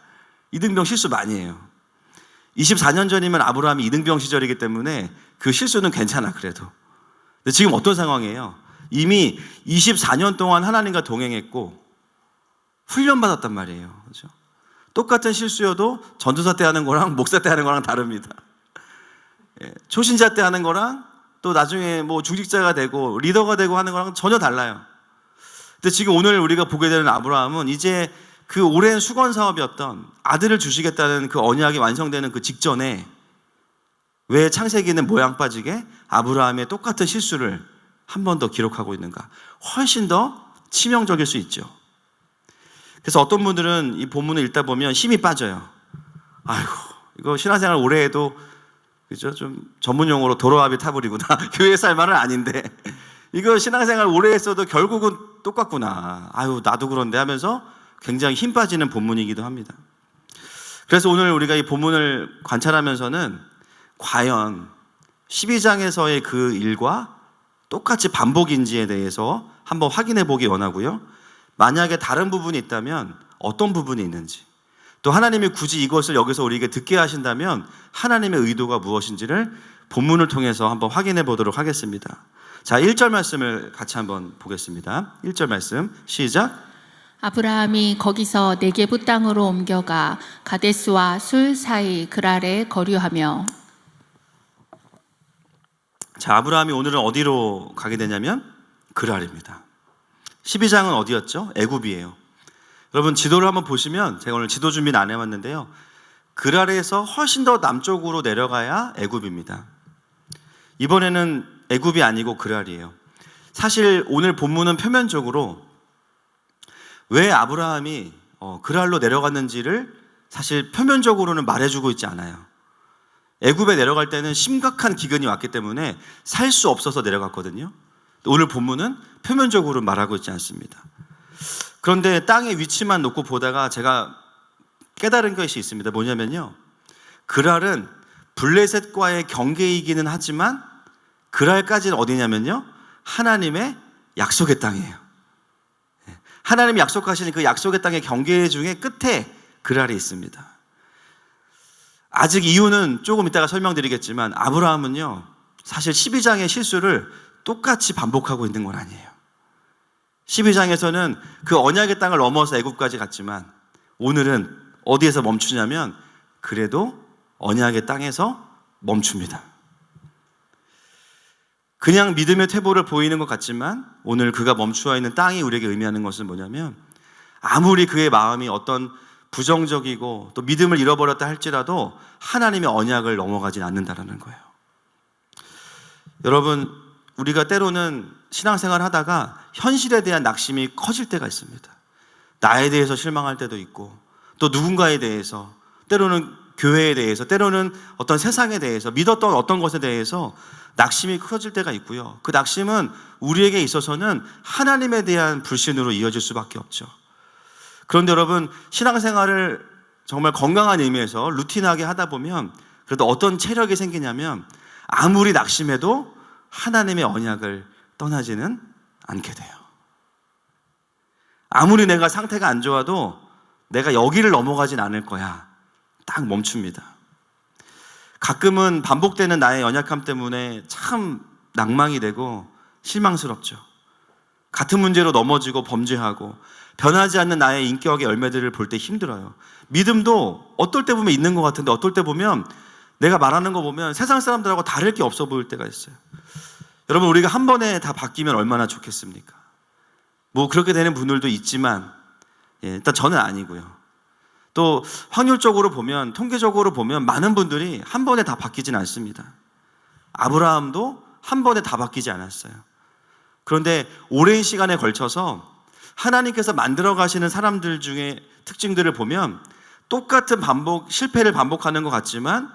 이등병 실수 많이 해요. 24년 전이면 아브라함이 이등병 시절이기 때문에 그 실수는 괜찮아 그래도. 근데 지금 어떤 상황이에요? 이미 24년 동안 하나님과 동행했고 훈련받았단 말이에요. 그렇죠? 똑같은 실수여도 전도사 때 하는 거랑 목사 때 하는 거랑 다릅니다. 초신자 때 하는 거랑 또 나중에 뭐 중직자가 되고 리더가 되고 하는 거랑 전혀 달라요. 근데 지금 오늘 우리가 보게 되는 아브라함은 이제 그 오랜 수건 사업이었던 아들을 주시겠다는 그 언약이 완성되는 그 직전에 왜 창세기는 모양 빠지게 아브라함의 똑같은 실수를 한 번 더 기록하고 있는가? 훨씬 더 치명적일 수 있죠. 그래서 어떤 분들은 이 본문을 읽다 보면 힘이 빠져요. 아이고, 이거 신앙생활 오래 해도 그죠? 좀 전문 용어로 도로아비 타불이구나. 교회 살 말은 아닌데 이거 신앙생활 오래 했어도 결국은 똑같구나. 아유, 나도 그런데 하면서 굉장히 힘 빠지는 본문이기도 합니다. 그래서 오늘 우리가 이 본문을 관찰하면서는 과연 12장에서의 그 일과 똑같이 반복인지에 대해서 한번 확인해 보기 원하고요. 만약에 다른 부분이 있다면 어떤 부분이 있는지, 또 하나님이 굳이 이것을 여기서 우리에게 듣게 하신다면 하나님의 의도가 무엇인지를 본문을 통해서 한번 확인해 보도록 하겠습니다. 자, 1절 말씀을 같이 한번 보겠습니다. 1절 말씀 시작. 아브라함이 거기서 네게부 땅으로 옮겨가 가데스와 술 사이 그랄에 거류하며. 자, 아브라함이 오늘은 어디로 가게 되냐면 그랄입니다. 12장은 어디였죠? 애굽이에요. 여러분 지도를 한번 보시면, 제가 오늘 지도 준비는 안 해왔는데요, 그랄에서 훨씬 더 남쪽으로 내려가야 애굽입니다. 이번에는 애굽이 아니고 그랄이에요. 사실 오늘 본문은 표면적으로 왜 아브라함이 그랄로 내려갔는지를 사실 표면적으로는 말해주고 있지 않아요. 애굽에 내려갈 때는 심각한 기근이 왔기 때문에 살 수 없어서 내려갔거든요. 오늘 본문은 표면적으로 말하고 있지 않습니다. 그런데 땅의 위치만 놓고 보다가 제가 깨달은 것이 있습니다. 뭐냐면요, 그랄은 블레셋과의 경계이기는 하지만 그랄까지는 어디냐면요, 하나님의 약속의 땅이에요. 하나님이 약속하시는 그 약속의 땅의 경계 중에 끝에 그랄이 있습니다. 아직 이유는 조금 이따가 설명드리겠지만 아브라함은요, 사실 12장의 실수를 똑같이 반복하고 있는 건 아니에요. 12장에서는 그 언약의 땅을 넘어서 애굽까지 갔지만 오늘은 어디에서 멈추냐면 그래도 언약의 땅에서 멈춥니다. 그냥 믿음의 퇴보를 보이는 것 같지만 오늘 그가 멈추어 있는 땅이 우리에게 의미하는 것은 뭐냐면, 아무리 그의 마음이 어떤 부정적이고 또 믿음을 잃어버렸다 할지라도 하나님의 언약을 넘어가진 않는다라는 거예요. 여러분, 우리가 때로는 신앙생활 하다가 현실에 대한 낙심이 커질 때가 있습니다. 나에 대해서 실망할 때도 있고, 또 누군가에 대해서, 때로는 교회에 대해서, 때로는 어떤 세상에 대해서, 믿었던 어떤 것에 대해서 낙심이 커질 때가 있고요. 그 낙심은 우리에게 있어서는 하나님에 대한 불신으로 이어질 수밖에 없죠. 그런데 여러분, 신앙생활을 정말 건강한 의미에서 루틴하게 하다 보면 그래도 어떤 체력이 생기냐면, 아무리 낙심해도 하나님의 언약을 떠나지는 않게 돼요. 아무리 내가 상태가 안 좋아도 내가 여기를 넘어가진 않을 거야, 딱 멈춥니다. 가끔은 반복되는 나의 연약함 때문에 참 낭망이 되고 실망스럽죠. 같은 문제로 넘어지고 범죄하고 변하지 않는 나의 인격의 열매들을 볼 때 힘들어요. 믿음도 어떨 때 보면 있는 것 같은데 어떨 때 보면 내가 말하는 거 보면 세상 사람들하고 다를 게 없어 보일 때가 있어요. 여러분, 우리가 한 번에 다 바뀌면 얼마나 좋겠습니까? 뭐 그렇게 되는 분들도 있지만 일단 저는 아니고요. 또 확률적으로 보면, 통계적으로 보면 많은 분들이 한 번에 다 바뀌진 않습니다. 아브라함도 한 번에 다 바뀌지 않았어요. 그런데 오랜 시간에 걸쳐서 하나님께서 만들어 가시는 사람들 중에 특징들을 보면 똑같은 실패를 반복하는 것 같지만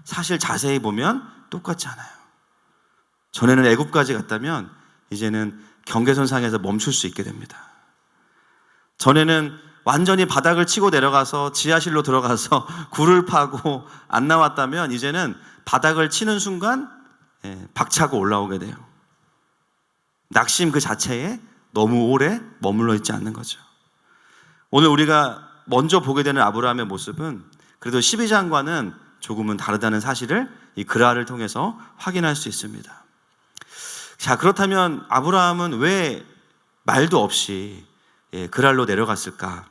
사실 자세히 보면 똑같지 않아요. 전에는 애굽까지 갔다면 이제는 경계선상에서 멈출 수 있게 됩니다. 전에는 완전히 바닥을 치고 내려가서 지하실로 들어가서 굴을 파고 안 나왔다면 이제는 바닥을 치는 순간 박차고 올라오게 돼요. 낙심 그 자체에 너무 오래 머물러 있지 않는 거죠. 오늘 우리가 먼저 보게 되는 아브라함의 모습은 그래도 12장과는 조금은 다르다는 사실을 이 그랄을 통해서 확인할 수 있습니다. 자, 그렇다면 아브라함은 왜 말도 없이 그랄로 내려갔을까?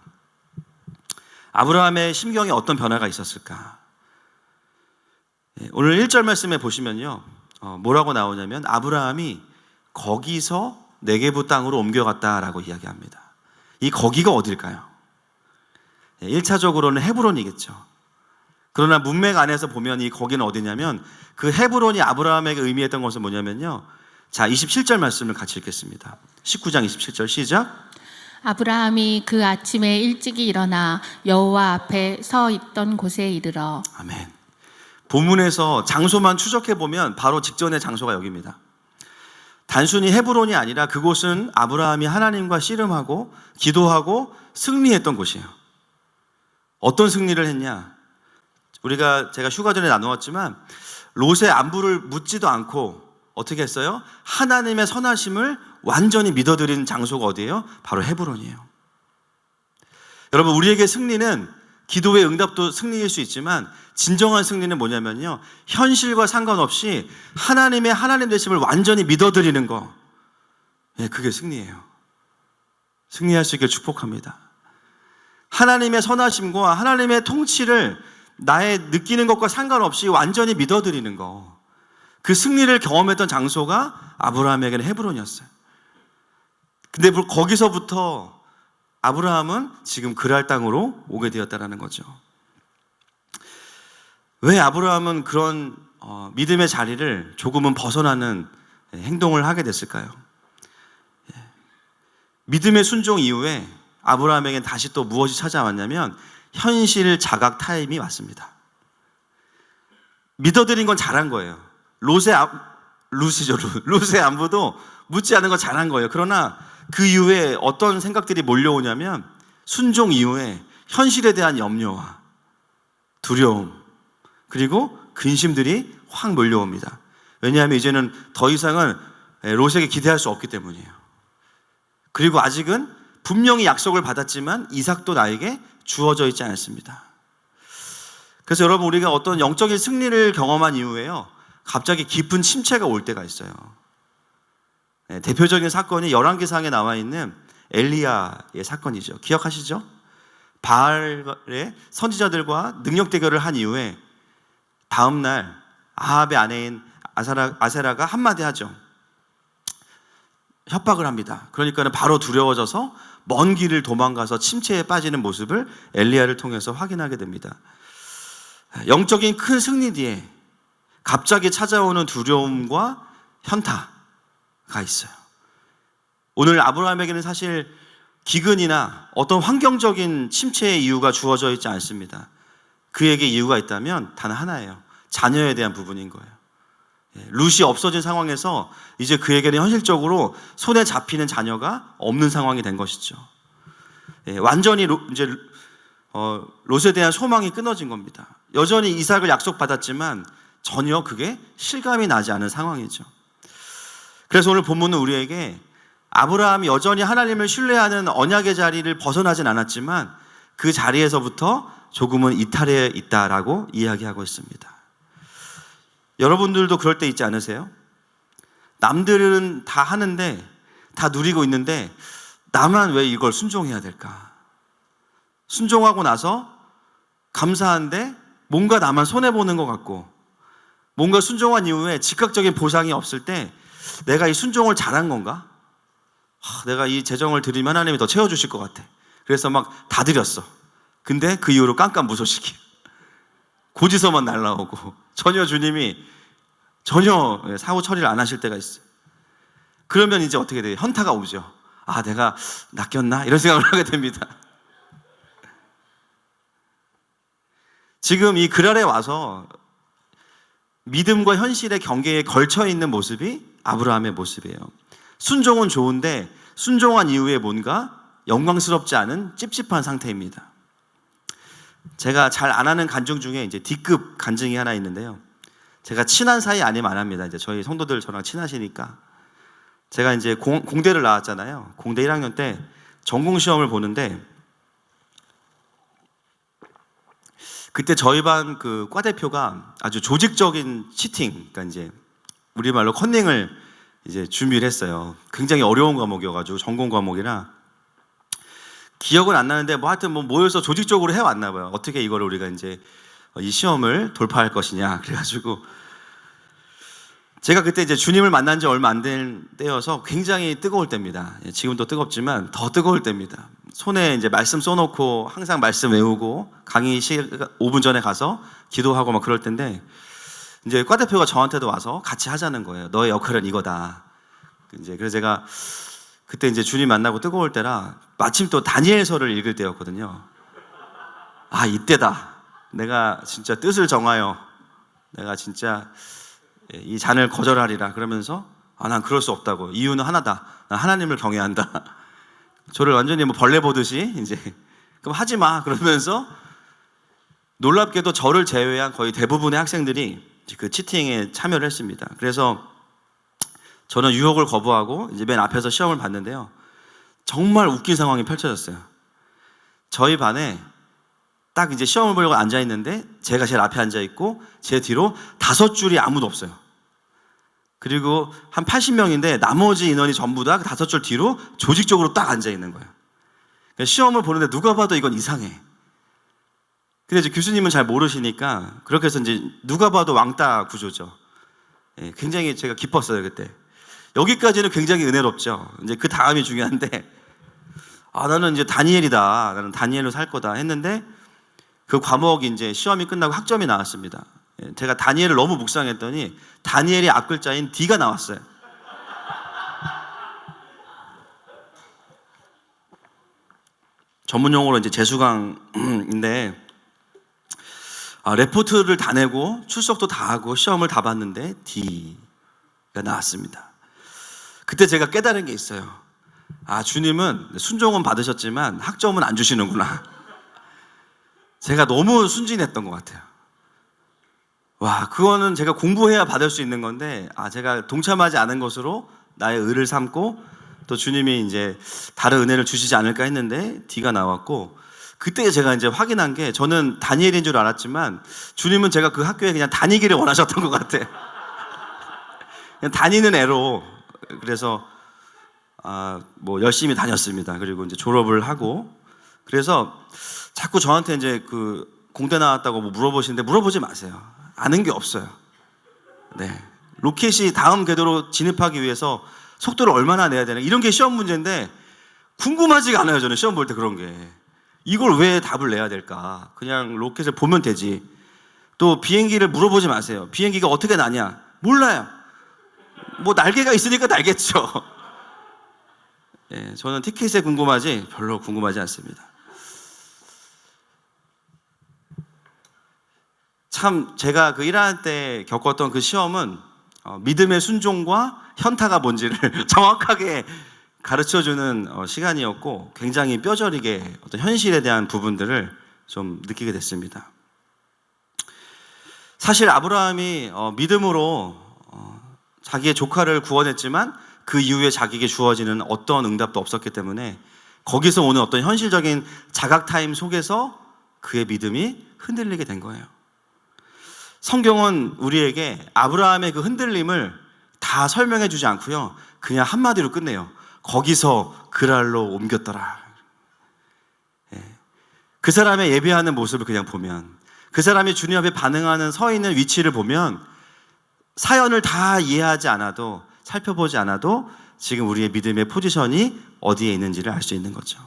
아브라함의 심경에 어떤 변화가 있었을까? 오늘 1절 말씀에 보시면요, 뭐라고 나오냐면 아브라함이 거기서 네게부 땅으로 옮겨갔다라고 이야기합니다. 이 거기가 어딜까요? 1차적으로는 헤브론이겠죠. 그러나 문맥 안에서 보면 이 거기는 어디냐면 그 헤브론이 아브라함에게 의미했던 것은 뭐냐면요, 자, 27절 말씀을 같이 읽겠습니다. 19장 27절 시작. 아브라함이 그 아침에 일찍이 일어나 여호와 앞에 서 있던 곳에 이르러. 아멘. 본문에서 장소만 추적해 보면 바로 직전의 장소가 여기입니다. 단순히 헤브론이 아니라 그곳은 아브라함이 하나님과 씨름하고 기도하고 승리했던 곳이에요. 어떤 승리를 했냐? 제가 휴가 전에 나누었지만 롯의 안부를 묻지도 않고 어떻게 했어요? 하나님의 선하심을 완전히 믿어드린 장소가 어디예요? 바로 헤브론이에요. 여러분, 우리에게 승리는 기도의 응답도 승리일 수 있지만 진정한 승리는 뭐냐면요, 현실과 상관없이 하나님의 하나님 되심을 완전히 믿어드리는 거. 예, 그게 승리예요. 승리할 수 있게 축복합니다. 하나님의 선하심과 하나님의 통치를 나의 느끼는 것과 상관없이 완전히 믿어드리는 거. 그 승리를 경험했던 장소가 아브라함에게는 헤브론이었어요. 근데 거기서부터 아브라함은 지금 그랄 땅으로 오게 되었다는 거죠. 왜 아브라함은 그런 믿음의 자리를 조금은 벗어나는 행동을 하게 됐을까요? 믿음의 순종 이후에 아브라함에겐 다시 또 무엇이 찾아왔냐면 현실 자각 타임이 왔습니다. 믿어드린 건 잘한 거예요. 롯의 안부도 묻지 않은 건 잘한 거예요. 그러나 그 이후에 어떤 생각들이 몰려오냐면 순종 이후에 현실에 대한 염려와 두려움 그리고 근심들이 확 몰려옵니다. 왜냐하면 이제는 더 이상은 롯에게 기대할 수 없기 때문이에요. 그리고 아직은 분명히 약속을 받았지만 이삭도 나에게 주어져 있지 않습니다. 그래서 여러분, 우리가 어떤 영적인 승리를 경험한 이후에요, 갑자기 깊은 침체가 올 때가 있어요. 대표적인 사건이 열왕기상에 나와 있는 엘리야의 사건이죠. 기억하시죠? 바알의 선지자들과 능력 대결을 한 이후에 다음날 아합의 아내인 아세라가 한마디 하죠. 협박을 합니다. 그러니까는 바로 두려워져서 먼 길을 도망가서 침체에 빠지는 모습을 엘리야를 통해서 확인하게 됩니다. 영적인 큰 승리 뒤에 갑자기 찾아오는 두려움과 현타가 있어요. 오늘 아브라함에게는 사실 기근이나 어떤 환경적인 침체의 이유가 주어져 있지 않습니다. 그에게 이유가 있다면 단 하나예요. 자녀에 대한 부분인 거예요. 룻이 없어진 상황에서 이제 그에게는 현실적으로 손에 잡히는 자녀가 없는 상황이 된 것이죠. 완전히 이제 롯에 대한 소망이 끊어진 겁니다. 여전히 이삭을 약속받았지만 전혀 그게 실감이 나지 않은 상황이죠. 그래서 오늘 본문은 우리에게 아브라함이 여전히 하나님을 신뢰하는 언약의 자리를 벗어나진 않았지만 그 자리에서부터 조금은 이탈해 있다라고 이야기하고 있습니다. 여러분들도 그럴 때 있지 않으세요? 남들은 다 하는데, 다 누리고 있는데 나만 왜 이걸 순종해야 될까? 순종하고 나서 감사한데 뭔가 나만 손해보는 것 같고, 뭔가 순종한 이후에 즉각적인 보상이 없을 때 내가 이 순종을 잘한 건가? 내가 이 재정을 드리면 하나님이 더 채워주실 것 같아. 그래서 막 다 드렸어. 근데 그 이후로 깜깜무소식이 고지서만 날라오고 전혀 주님이 전혀 사후 처리를 안 하실 때가 있어요. 그러면 이제 어떻게 돼요? 현타가 오죠. 아, 내가 낚였나? 이런 생각을 하게 됩니다. 지금 이 그랄에 와서 믿음과 현실의 경계에 걸쳐 있는 모습이 아브라함의 모습이에요. 순종은 좋은데 순종한 이후에 뭔가 영광스럽지 않은 찝찝한 상태입니다. 제가 잘 안 하는 간증 중에 이제 D급 간증이 하나 있는데요. 제가 친한 사이 아니면 안 합니다. 이제 저희 성도들 저랑 친하시니까. 제가 이제 공대를 나왔잖아요. 공대 1학년 때 전공 시험을 보는데 그때 저희 반 그 과대표가 아주 조직적인 치팅, 그러니까 이제 우리말로 컨닝을 이제 준비를 했어요. 굉장히 어려운 과목이어가지고 전공 과목이라 기억은 안 나는데 뭐 하여튼 뭐 모여서 조직적으로 해왔나 봐요. 어떻게 이거를 우리가 이제 이 시험을 돌파할 것이냐. 그래가지고 제가 그때 이제 주님을 만난 지 얼마 안 된 때여서 굉장히 뜨거울 때입니다. 지금도 뜨겁지만 더 뜨거울 때입니다. 손에 이제 말씀 써놓고 항상 말씀 외우고 강의 5분 전에 가서 기도하고 막 그럴 텐데 이제 과대표가 저한테도 와서 같이 하자는 거예요. 너의 역할은 이거다. 이제 그래서 제가 그때 이제 주님 만나고 뜨거울 때라 마침 또 다니엘서를 읽을 때였거든요. 아, 이때다. 내가 진짜 뜻을 정하여 내가 진짜 이 잔을 거절하리라. 그러면서 난 그럴 수 없다고. 이유는 하나다. 난 하나님을 경외한다. 저를 완전히 뭐 벌레 보듯이 이제 그럼 하지 마. 그러면서 놀랍게도 저를 제외한 거의 대부분의 학생들이 그 치팅에 참여를 했습니다. 그래서 저는 유혹을 거부하고 이제 맨 앞에서 시험을 봤는데요. 정말 웃긴 상황이 펼쳐졌어요. 저희 반에 딱 이제 시험을 보려고 앉아 있는데 제가 제일 앞에 앉아 있고 제 뒤로 5줄이 아무도 없어요. 그리고 한 80명인데 나머지 인원이 전부 다 5줄 뒤로 조직적으로 딱 앉아 있는 거예요. 그러니까 시험을 보는데 누가 봐도 이건 이상해. 근데 이제 교수님은 잘 모르시니까 그렇게 해서 이제 누가 봐도 왕따 구조죠. 예, 굉장히 제가 기뻤어요 그때. 여기까지는 굉장히 은혜롭죠. 이제 그 다음이 중요한데, 나는 이제 다니엘이다. 나는 다니엘로 살 거다 했는데 그 과목이 이제 시험이 끝나고 학점이 나왔습니다. 예, 제가 다니엘을 너무 묵상했더니 다니엘의 앞글자인 D가 나왔어요. 전문 용어로 이제 재수강인데 레포트를 다 내고 출석도 다 하고 시험을 다 봤는데 D가 나왔습니다. 그때 제가 깨달은 게 있어요. 주님은 순종은 받으셨지만 학점은 안 주시는구나. 제가 너무 순진했던 것 같아요. 와, 그거는 제가 공부해야 받을 수 있는 건데, 제가 동참하지 않은 것으로 나의 의를 삼고 또 주님이 이제 다른 은혜를 주시지 않을까 했는데 D가 나왔고, 그때 제가 이제 확인한 게, 저는 다니엘인 줄 알았지만 주님은 제가 그 학교에 그냥 다니기를 원하셨던 것 같아요. 그냥 다니는 애로. 그래서 뭐 열심히 다녔습니다. 그리고 이제 졸업을 하고, 그래서 자꾸 저한테 이제 그 공대 나왔다고 뭐 물어보시는데 물어보지 마세요. 아는 게 없어요. 네, 로켓이 다음 궤도로 진입하기 위해서 속도를 얼마나 내야 되나 이런 게 시험 문제인데 궁금하지가 않아요. 저는 시험 볼 때 그런 게. 이걸 왜 답을 내야 될까? 그냥 로켓을 보면 되지. 또 비행기를 물어보지 마세요. 비행기가 어떻게 나냐? 몰라요. 뭐 날개가 있으니까 날겠죠. 예, 저는 티켓에 궁금하지 별로 궁금하지 않습니다. 참 제가 그 1학년 때 겪었던 그 시험은 믿음의 순종과 현타가 뭔지를 정확하게 가르쳐주는 시간이었고, 굉장히 뼈저리게 어떤 현실에 대한 부분들을 좀 느끼게 됐습니다. 사실 아브라함이 믿음으로 자기의 조카를 구원했지만 그 이후에 자기에게 주어지는 어떤 응답도 없었기 때문에 거기서 오는 어떤 현실적인 자각 타임 속에서 그의 믿음이 흔들리게 된 거예요. 성경은 우리에게 아브라함의 그 흔들림을 다 설명해 주지 않고요, 그냥 한마디로 끝내요. 거기서 그랄로 옮겼더라. 그 사람의 예배하는 모습을 그냥 보면, 그 사람이 주님 앞에 반응하는 서 있는 위치를 보면 사연을 다 이해하지 않아도, 살펴보지 않아도 지금 우리의 믿음의 포지션이 어디에 있는지를 알 수 있는 거죠.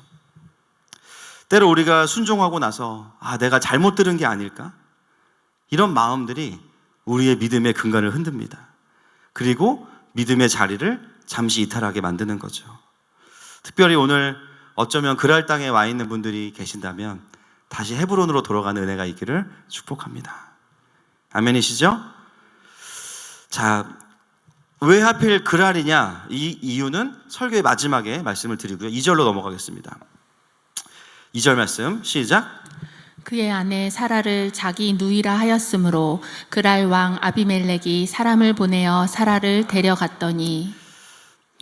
때로 우리가 순종하고 나서 내가 잘못 들은 게 아닐까? 이런 마음들이 우리의 믿음의 근간을 흔듭니다. 그리고 믿음의 자리를 잠시 이탈하게 만드는 거죠. 특별히 오늘 어쩌면 그랄 땅에 와 있는 분들이 계신다면 다시 헤브론으로 돌아가는 은혜가 있기를 축복합니다. 아멘이시죠? 자, 왜 하필 그랄이냐? 이 이유는 설교의 마지막에 말씀을 드리고요. 2절로 넘어가겠습니다. 2절 말씀 시작. 그의 아내 사라를 자기 누이라 하였으므로 그랄 왕 아비멜렉이 사람을 보내어 사라를 데려갔더니,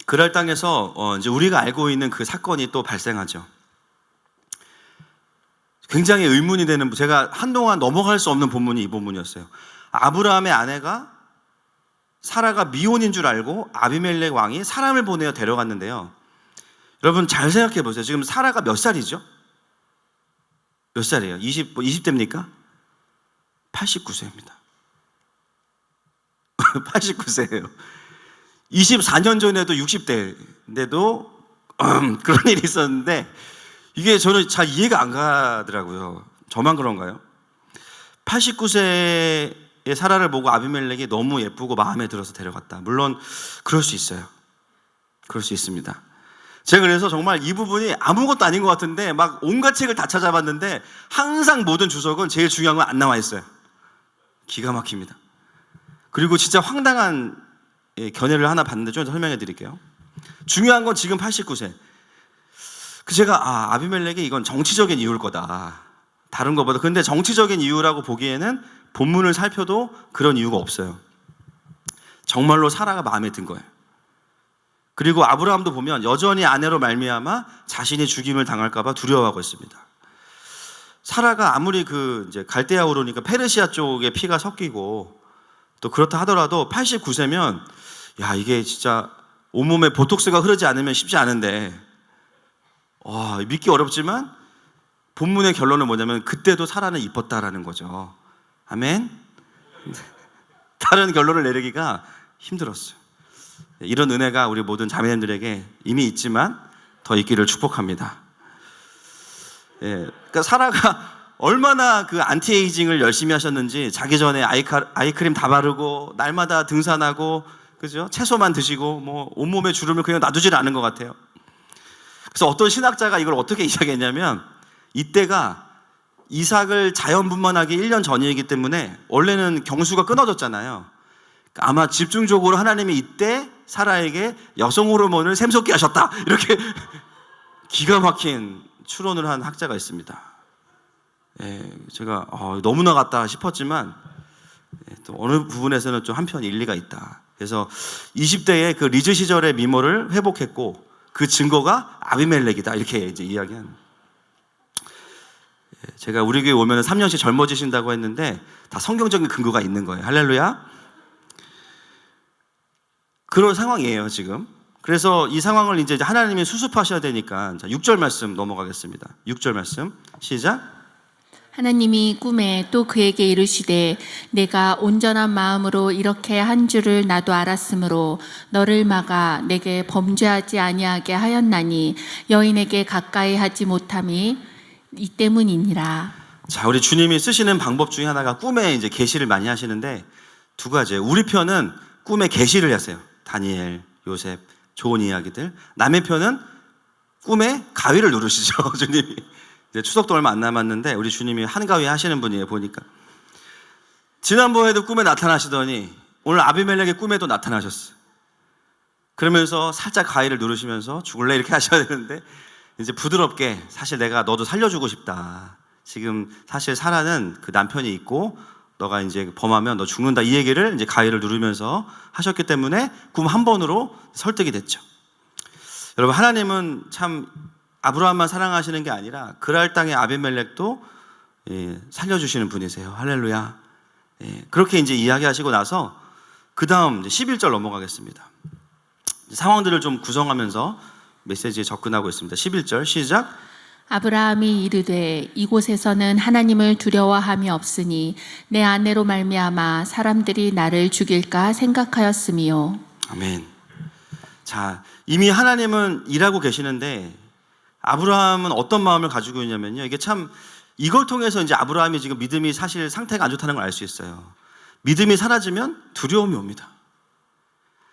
그랄 땅에서 이제 우리가 알고 있는 그 사건이 또 발생하죠. 굉장히 의문이 되는, 제가 한동안 넘어갈 수 없는 본문이 이 본문이었어요. 아브라함의 아내가 사라가 미혼인 줄 알고 아비멜렉 왕이 사람을 보내어 데려갔는데요. 여러분 잘 생각해 보세요. 지금 사라가 몇 살이죠? 몇 살이에요? 20대입니까? 89세입니다. 89세예요. 24년 전에도 60대인데도 그런 일이 있었는데, 이게 저는 잘 이해가 안 가더라고요. 저만 그런가요? 89세의 사라를 보고 아비멜렉이 너무 예쁘고 마음에 들어서 데려갔다. 물론 그럴 수 있어요. 그럴 수 있습니다. 제가 그래서 정말 이 부분이 아무것도 아닌 것 같은데 막 온갖 책을 다 찾아봤는데 항상 모든 주석은 제일 중요한 건 안 나와 있어요. 기가 막힙니다. 그리고 진짜 황당한 견해를 하나 봤는데 좀 설명해 드릴게요. 중요한 건 지금 89세. 제가 아비멜렉이 이건 정치적인 이유일 거다. 다른 것보다. 근데 정치적인 이유라고 보기에는 본문을 살펴도 그런 이유가 없어요. 정말로 사라가 마음에 든 거예요. 그리고 아브라함도 보면 여전히 아내로 말미암아 자신이 죽임을 당할까 봐 두려워하고 있습니다. 사라가 아무리 그 이제 갈대아 우르니까 페르시아 쪽에 피가 섞이고 또 그렇다 하더라도 89세면 야, 이게 진짜 온몸에 보톡스가 흐르지 않으면 쉽지 않은데, 와, 믿기 어렵지만 본문의 결론은 뭐냐면 그때도 사라는 이뻤다라는 거죠. 아멘. 다른 결론을 내리기가 힘들었어요. 이런 은혜가 우리 모든 자매님들에게 이미 있지만 더 있기를 축복합니다. 예, 그러니까 사라가 얼마나 그 안티에이징을 열심히 하셨는지 자기 전에 아이크림 다 바르고 날마다 등산하고, 그죠? 채소만 드시고 뭐 온몸에 주름을 그냥 놔두질 않은 것 같아요. 그래서 어떤 신학자가 이걸 어떻게 이야기했냐면, 이때가 이삭을 자연분만하기 1년 전이기 때문에 원래는 경수가 끊어졌잖아요. 아마 집중적으로 하나님이 이때 사라에게 여성 호르몬을 샘솟게 하셨다, 이렇게 기가 막힌 추론을 한 학자가 있습니다. 예, 제가 너무나 같다 싶었지만 또 어느 부분에서는 좀 한편 일리가 있다. 그래서 20대의 그 리즈 시절의 미모를 회복했고 그 증거가 아비멜렉이다, 이렇게 이제 이야기한. 제가 우리 교회 오면 3년씩 젊어지신다고 했는데 다 성경적인 근거가 있는 거예요. 할렐루야. 그런 상황이에요 지금. 그래서 이 상황을 이제 하나님이 수습하셔야 되니까, 자, 6절 말씀 넘어가겠습니다. 6절 말씀 시작. 하나님이 꿈에 또 그에게 이르시되 내가 온전한 마음으로 이렇게 한 줄을 나도 알았으므로 너를 막아 내게 범죄하지 아니하게 하였나니 여인에게 가까이 하지 못함이 이 때문이니라. 자, 우리 주님이 쓰시는 방법 중에 하나가 꿈에 이제 계시를 많이 하시는데 두 가지예요. 우리 편은 꿈에 계시를 하세요. 다니엘, 요셉, 좋은 이야기들. 남의 편은 꿈에 가위를 누르시죠. 주님이. 이제 추석도 얼마 안 남았는데 우리 주님이 한가위 하시는 분이에요, 보니까. 지난번에도 꿈에 나타나시더니 오늘 아비멜렉의 꿈에도 나타나셨어요. 그러면서 살짝 가위를 누르시면서 죽을래, 이렇게 하셔야 되는데 이제 부드럽게, 사실 내가 너도 살려주고 싶다. 지금 사실 사라는 그 남편이 있고 너가 이제 범하면 너 죽는다, 이 얘기를 이제 가위를 누르면서 하셨기 때문에 꿈 한 번으로 설득이 됐죠. 여러분, 하나님은 참 아브라함만 사랑하시는 게 아니라 그랄 땅의 아비멜렉도 살려주시는 분이세요. 할렐루야. 그렇게 이제 이야기하시고 나서 그 다음 11절 넘어가겠습니다. 상황들을 좀 구성하면서 메시지에 접근하고 있습니다. 11절 시작. 아브라함이 이르되 이곳에서는 하나님을 두려워함이 없으니 내 아내로 말미암아 사람들이 나를 죽일까 생각하였음이요. 아멘. 자, 이미 하나님은 일하고 계시는데 아브라함은 어떤 마음을 가지고 있냐면요, 이게 참, 이걸 통해서 이제 아브라함이 지금 믿음이 사실 상태가 안 좋다는 걸 알 수 있어요. 믿음이 사라지면 두려움이 옵니다.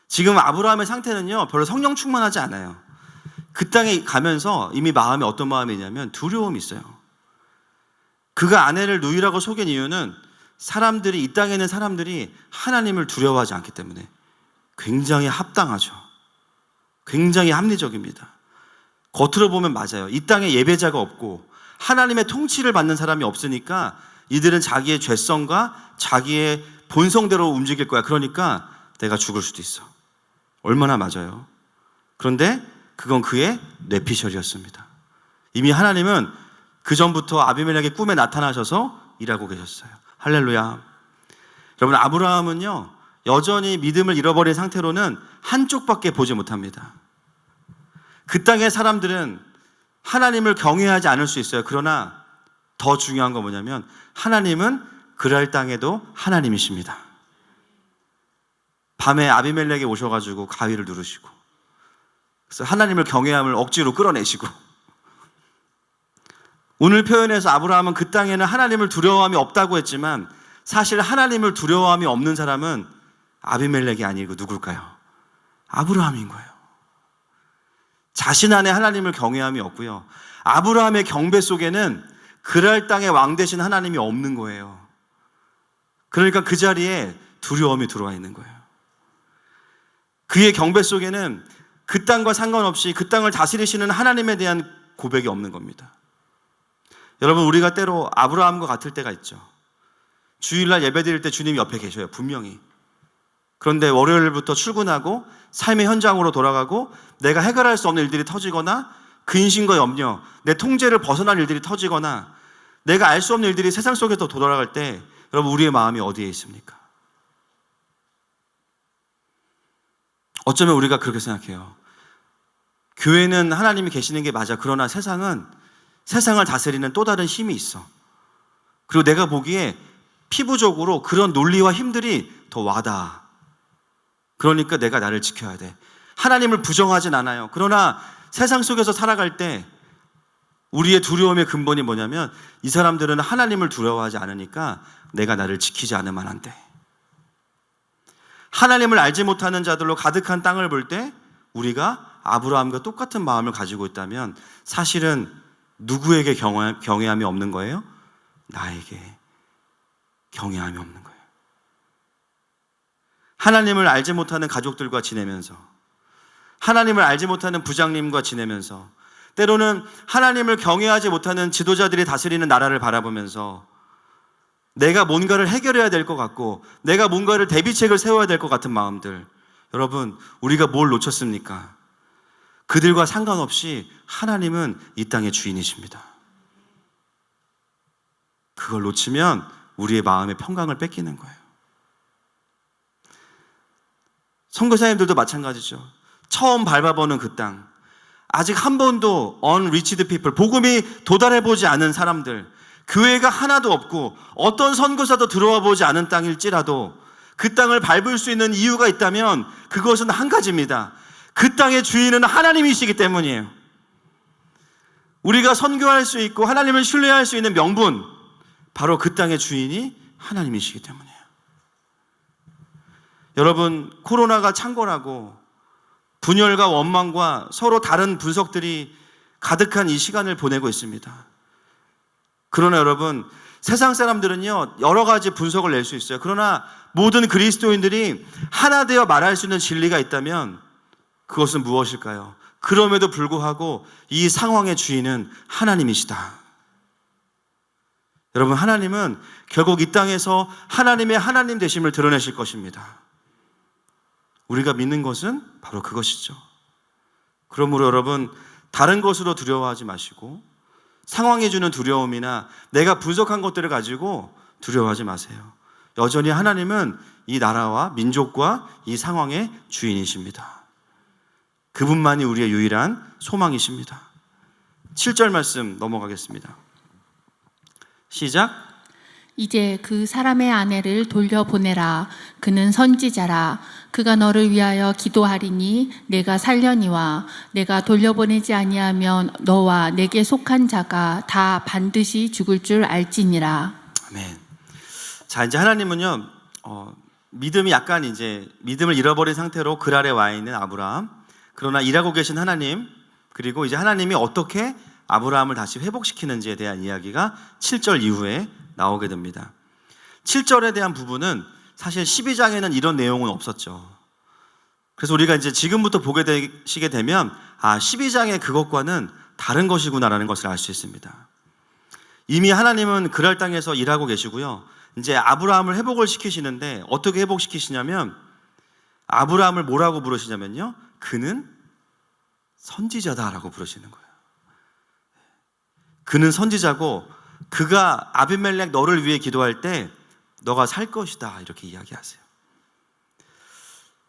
지금 아브라함의 상태는요, 별로 성령 충만하지 않아요. 그 땅에 가면서 이미 마음에 어떤 마음이 있냐면 두려움이 있어요. 그가 아내를 누이라고 속인 이유는 사람들이, 이 땅에 있는 사람들이 하나님을 두려워하지 않기 때문에. 굉장히 합당하죠. 굉장히 합리적입니다. 겉으로 보면 맞아요. 이 땅에 예배자가 없고 하나님의 통치를 받는 사람이 없으니까 이들은 자기의 죄성과 자기의 본성대로 움직일 거야. 그러니까 내가 죽을 수도 있어. 얼마나 맞아요. 그런데 그건 그의 뇌피셜이었습니다. 이미 하나님은 그 전부터 아비멜렉의 꿈에 나타나셔서 일하고 계셨어요. 할렐루야. 여러분, 아브라함은요, 여전히 믿음을 잃어버린 상태로는 한쪽밖에 보지 못합니다. 그 땅의 사람들은 하나님을 경외하지 않을 수 있어요. 그러나 더 중요한 건 뭐냐면 하나님은 그랄 땅에도 하나님이십니다. 밤에 아비멜렉에 오셔가지고 가위를 누르시고, 그래서 하나님을 경외함을 억지로 끌어내시고, 오늘 표현에서 아브라함은 그 땅에는 하나님을 두려워함이 없다고 했지만 사실 하나님을 두려워함이 없는 사람은 아비멜렉이 아니고 누굴까요? 아브라함인 거예요. 자신 안에 하나님을 경외함이 없고요, 아브라함의 경배 속에는 그랄 땅의 왕 되신 하나님이 없는 거예요. 그러니까 그 자리에 두려움이 들어와 있는 거예요. 그의 경배 속에는 그 땅과 상관없이 그 땅을 다스리시는 하나님에 대한 고백이 없는 겁니다. 여러분, 우리가 때로 아브라함과 같을 때가 있죠. 주일날 예배드릴 때 주님이 옆에 계셔요, 분명히. 그런데 월요일부터 출근하고 삶의 현장으로 돌아가고 내가 해결할 수 없는 일들이 터지거나 근심과 염려, 내 통제를 벗어날 일들이 터지거나 내가 알 수 없는 일들이 세상 속에서 돌아갈 때 여러분 우리의 마음이 어디에 있습니까? 어쩌면 우리가 그렇게 생각해요. 교회는 하나님이 계시는 게 맞아. 그러나 세상은 세상을 다스리는 또 다른 힘이 있어. 그리고 내가 보기에 피부적으로 그런 논리와 힘들이 더 와닿아. 그러니까 내가 나를 지켜야 돼. 하나님을 부정하진 않아요. 그러나 세상 속에서 살아갈 때 우리의 두려움의 근본이 뭐냐면 이 사람들은 하나님을 두려워하지 않으니까 내가 나를 지키지 않으면 안 돼. 하나님을 알지 못하는 자들로 가득한 땅을 볼 때 우리가 아브라함과 똑같은 마음을 가지고 있다면 사실은 누구에게 경외함이 없는 거예요? 나에게 경외함이 없는 거예요. 하나님을 알지 못하는 가족들과 지내면서, 하나님을 알지 못하는 부장님과 지내면서, 때로는 하나님을 경외하지 못하는 지도자들이 다스리는 나라를 바라보면서 내가 뭔가를 해결해야 될 것 같고 내가 뭔가를 대비책을 세워야 될 것 같은 마음들, 여러분 우리가 뭘 놓쳤습니까? 그들과 상관없이 하나님은 이 땅의 주인이십니다. 그걸 놓치면 우리의 마음의 평강을 뺏기는 거예요. 선교사님들도 마찬가지죠. 처음 밟아보는 그 땅, 아직 한 번도 unreached people, 복음이 도달해보지 않은 사람들, 교회가 하나도 없고 어떤 선교사도 들어와 보지 않은 땅일지라도 그 땅을 밟을 수 있는 이유가 있다면 그것은 한 가지입니다. 그 땅의 주인은 하나님이시기 때문이에요. 우리가 선교할 수 있고 하나님을 신뢰할 수 있는 명분, 바로 그 땅의 주인이 하나님이시기 때문이에요. 여러분, 코로나가 창궐하고 분열과 원망과 서로 다른 분석들이 가득한 이 시간을 보내고 있습니다. 그러나 여러분, 세상 사람들은요 여러 가지 분석을 낼 수 있어요. 그러나 모든 그리스도인들이 하나 되어 말할 수 있는 진리가 있다면 그것은 무엇일까요? 그럼에도 불구하고 이 상황의 주인은 하나님이시다. 여러분, 하나님은 결국 이 땅에서 하나님의 하나님 되심을 드러내실 것입니다. 우리가 믿는 것은 바로 그것이죠. 그러므로 여러분, 다른 것으로 두려워하지 마시고 상황이 주는 두려움이나 내가 분석한 것들을 가지고 두려워하지 마세요. 여전히 하나님은 이 나라와 민족과 이 상황의 주인이십니다. 그분만이 우리의 유일한 소망이십니다. 7절 말씀 넘어가겠습니다. 시작. 이제 그 사람의 아내를 돌려보내라. 그는 선지자라. 그가 너를 위하여 기도하리니 내가 살려니와 내가 돌려보내지 아니하면 너와 내게 속한 자가 다 반드시 죽을 줄 알지니라. 아멘. 자, 이제 하나님은요 믿음이 약간 이제 믿음을 잃어버린 상태로 글 아래 와 있는 아브라함, 그러나 일하고 계신 하나님, 그리고 이제 하나님이 어떻게 아브라함을 다시 회복시키는지에 대한 이야기가 7절 이후에 나오게 됩니다. 7절에 대한 부분은 사실 12장에는 이런 내용은 없었죠. 그래서 우리가 이제 지금부터 보게 되시게 되면 12장의 그것과는 다른 것이구나라는 것을 알 수 있습니다. 이미 하나님은 그랄 땅에서 일하고 계시고요. 이제 아브라함을 회복을 시키시는데 어떻게 회복시키시냐면 아브라함을 뭐라고 부르시냐면요. 그는 선지자다라고 부르시는 거예요. 그는 선지자고 그가 아비멜렉 너를 위해 기도할 때 너가 살 것이다 이렇게 이야기하세요.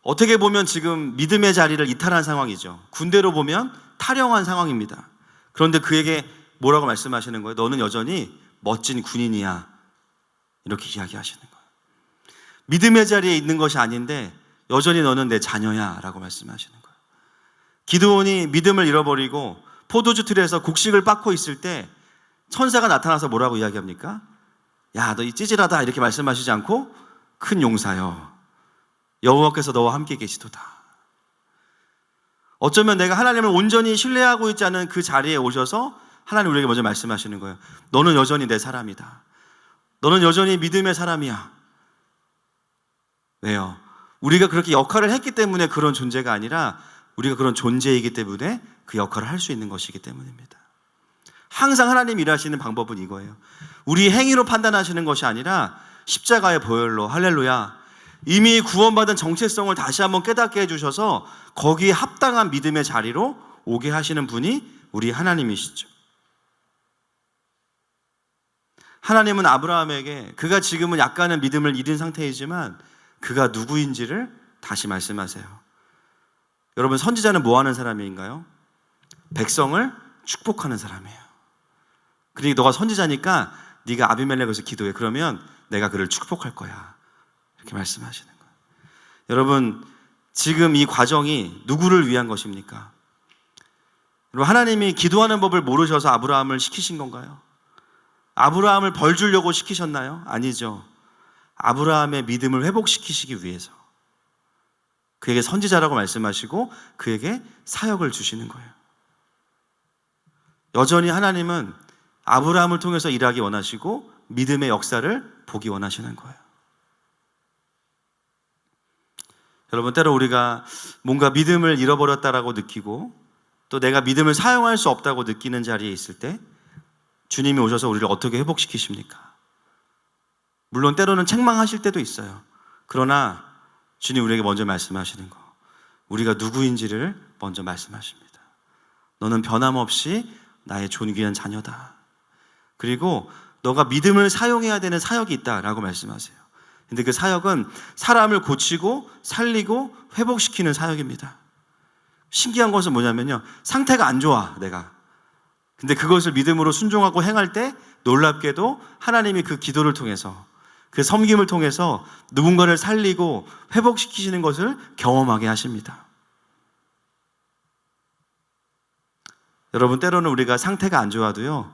어떻게 보면 지금 믿음의 자리를 이탈한 상황이죠. 군대로 보면 탈영한 상황입니다. 그런데 그에게 뭐라고 말씀하시는 거예요? 너는 여전히 멋진 군인이야 이렇게 이야기하시는 거예요. 믿음의 자리에 있는 것이 아닌데 여전히 너는 내 자녀야 라고 말씀하시는 거예요. 기드온이 믿음을 잃어버리고 포도주 틀에서 곡식을 빻고 있을 때 천사가 나타나서 뭐라고 이야기합니까? 야, 너 이 찌질하다 이렇게 말씀하시지 않고 큰 용사여 여호와께서 너와 함께 계시도다. 어쩌면 내가 하나님을 온전히 신뢰하고 있지 않은 그 자리에 오셔서 하나님 우리에게 먼저 말씀하시는 거예요. 너는 여전히 내 사람이다. 너는 여전히 믿음의 사람이야. 왜요? 우리가 그렇게 역할을 했기 때문에 그런 존재가 아니라 우리가 그런 존재이기 때문에 그 역할을 할 수 있는 것이기 때문입니다. 항상 하나님 일하시는 방법은 이거예요. 우리 행위로 판단하시는 것이 아니라 십자가의 보혈로, 할렐루야, 이미 구원받은 정체성을 다시 한번 깨닫게 해주셔서 거기에 합당한 믿음의 자리로 오게 하시는 분이 우리 하나님이시죠. 하나님은 아브라함에게 그가 지금은 약간은 믿음을 잃은 상태이지만 그가 누구인지를 다시 말씀하세요. 여러분, 선지자는 뭐 하는 사람인가요? 백성을 축복하는 사람이에요. 그러니까 너가 선지자니까 네가 아비멜렉에서 기도해. 그러면 내가 그를 축복할 거야. 이렇게 말씀하시는 거예요. 여러분, 지금 이 과정이 누구를 위한 것입니까? 여러분, 하나님이 기도하는 법을 모르셔서 아브라함을 시키신 건가요? 아브라함을 벌 주려고 시키셨나요? 아니죠. 아브라함의 믿음을 회복시키시기 위해서 그에게 선지자라고 말씀하시고 그에게 사역을 주시는 거예요. 여전히 하나님은 아브라함을 통해서 일하기 원하시고 믿음의 역사를 보기 원하시는 거예요. 여러분, 때로 우리가 뭔가 믿음을 잃어버렸다라고 느끼고 또 내가 믿음을 사용할 수 없다고 느끼는 자리에 있을 때 주님이 오셔서 우리를 어떻게 회복시키십니까? 물론 때로는 책망하실 때도 있어요. 그러나 주님 우리에게 먼저 말씀하시는 거, 우리가 누구인지를 먼저 말씀하십니다. 너는 변함없이 나의 존귀한 자녀다. 그리고 너가 믿음을 사용해야 되는 사역이 있다라고 말씀하세요. 근데 그 사역은 사람을 고치고 살리고 회복시키는 사역입니다. 신기한 것은 뭐냐면요, 상태가 안 좋아 내가. 근데 그것을 믿음으로 순종하고 행할 때 놀랍게도 하나님이 그 기도를 통해서 그 섬김을 통해서 누군가를 살리고 회복시키시는 것을 경험하게 하십니다. 여러분, 때로는 우리가 상태가 안 좋아도요,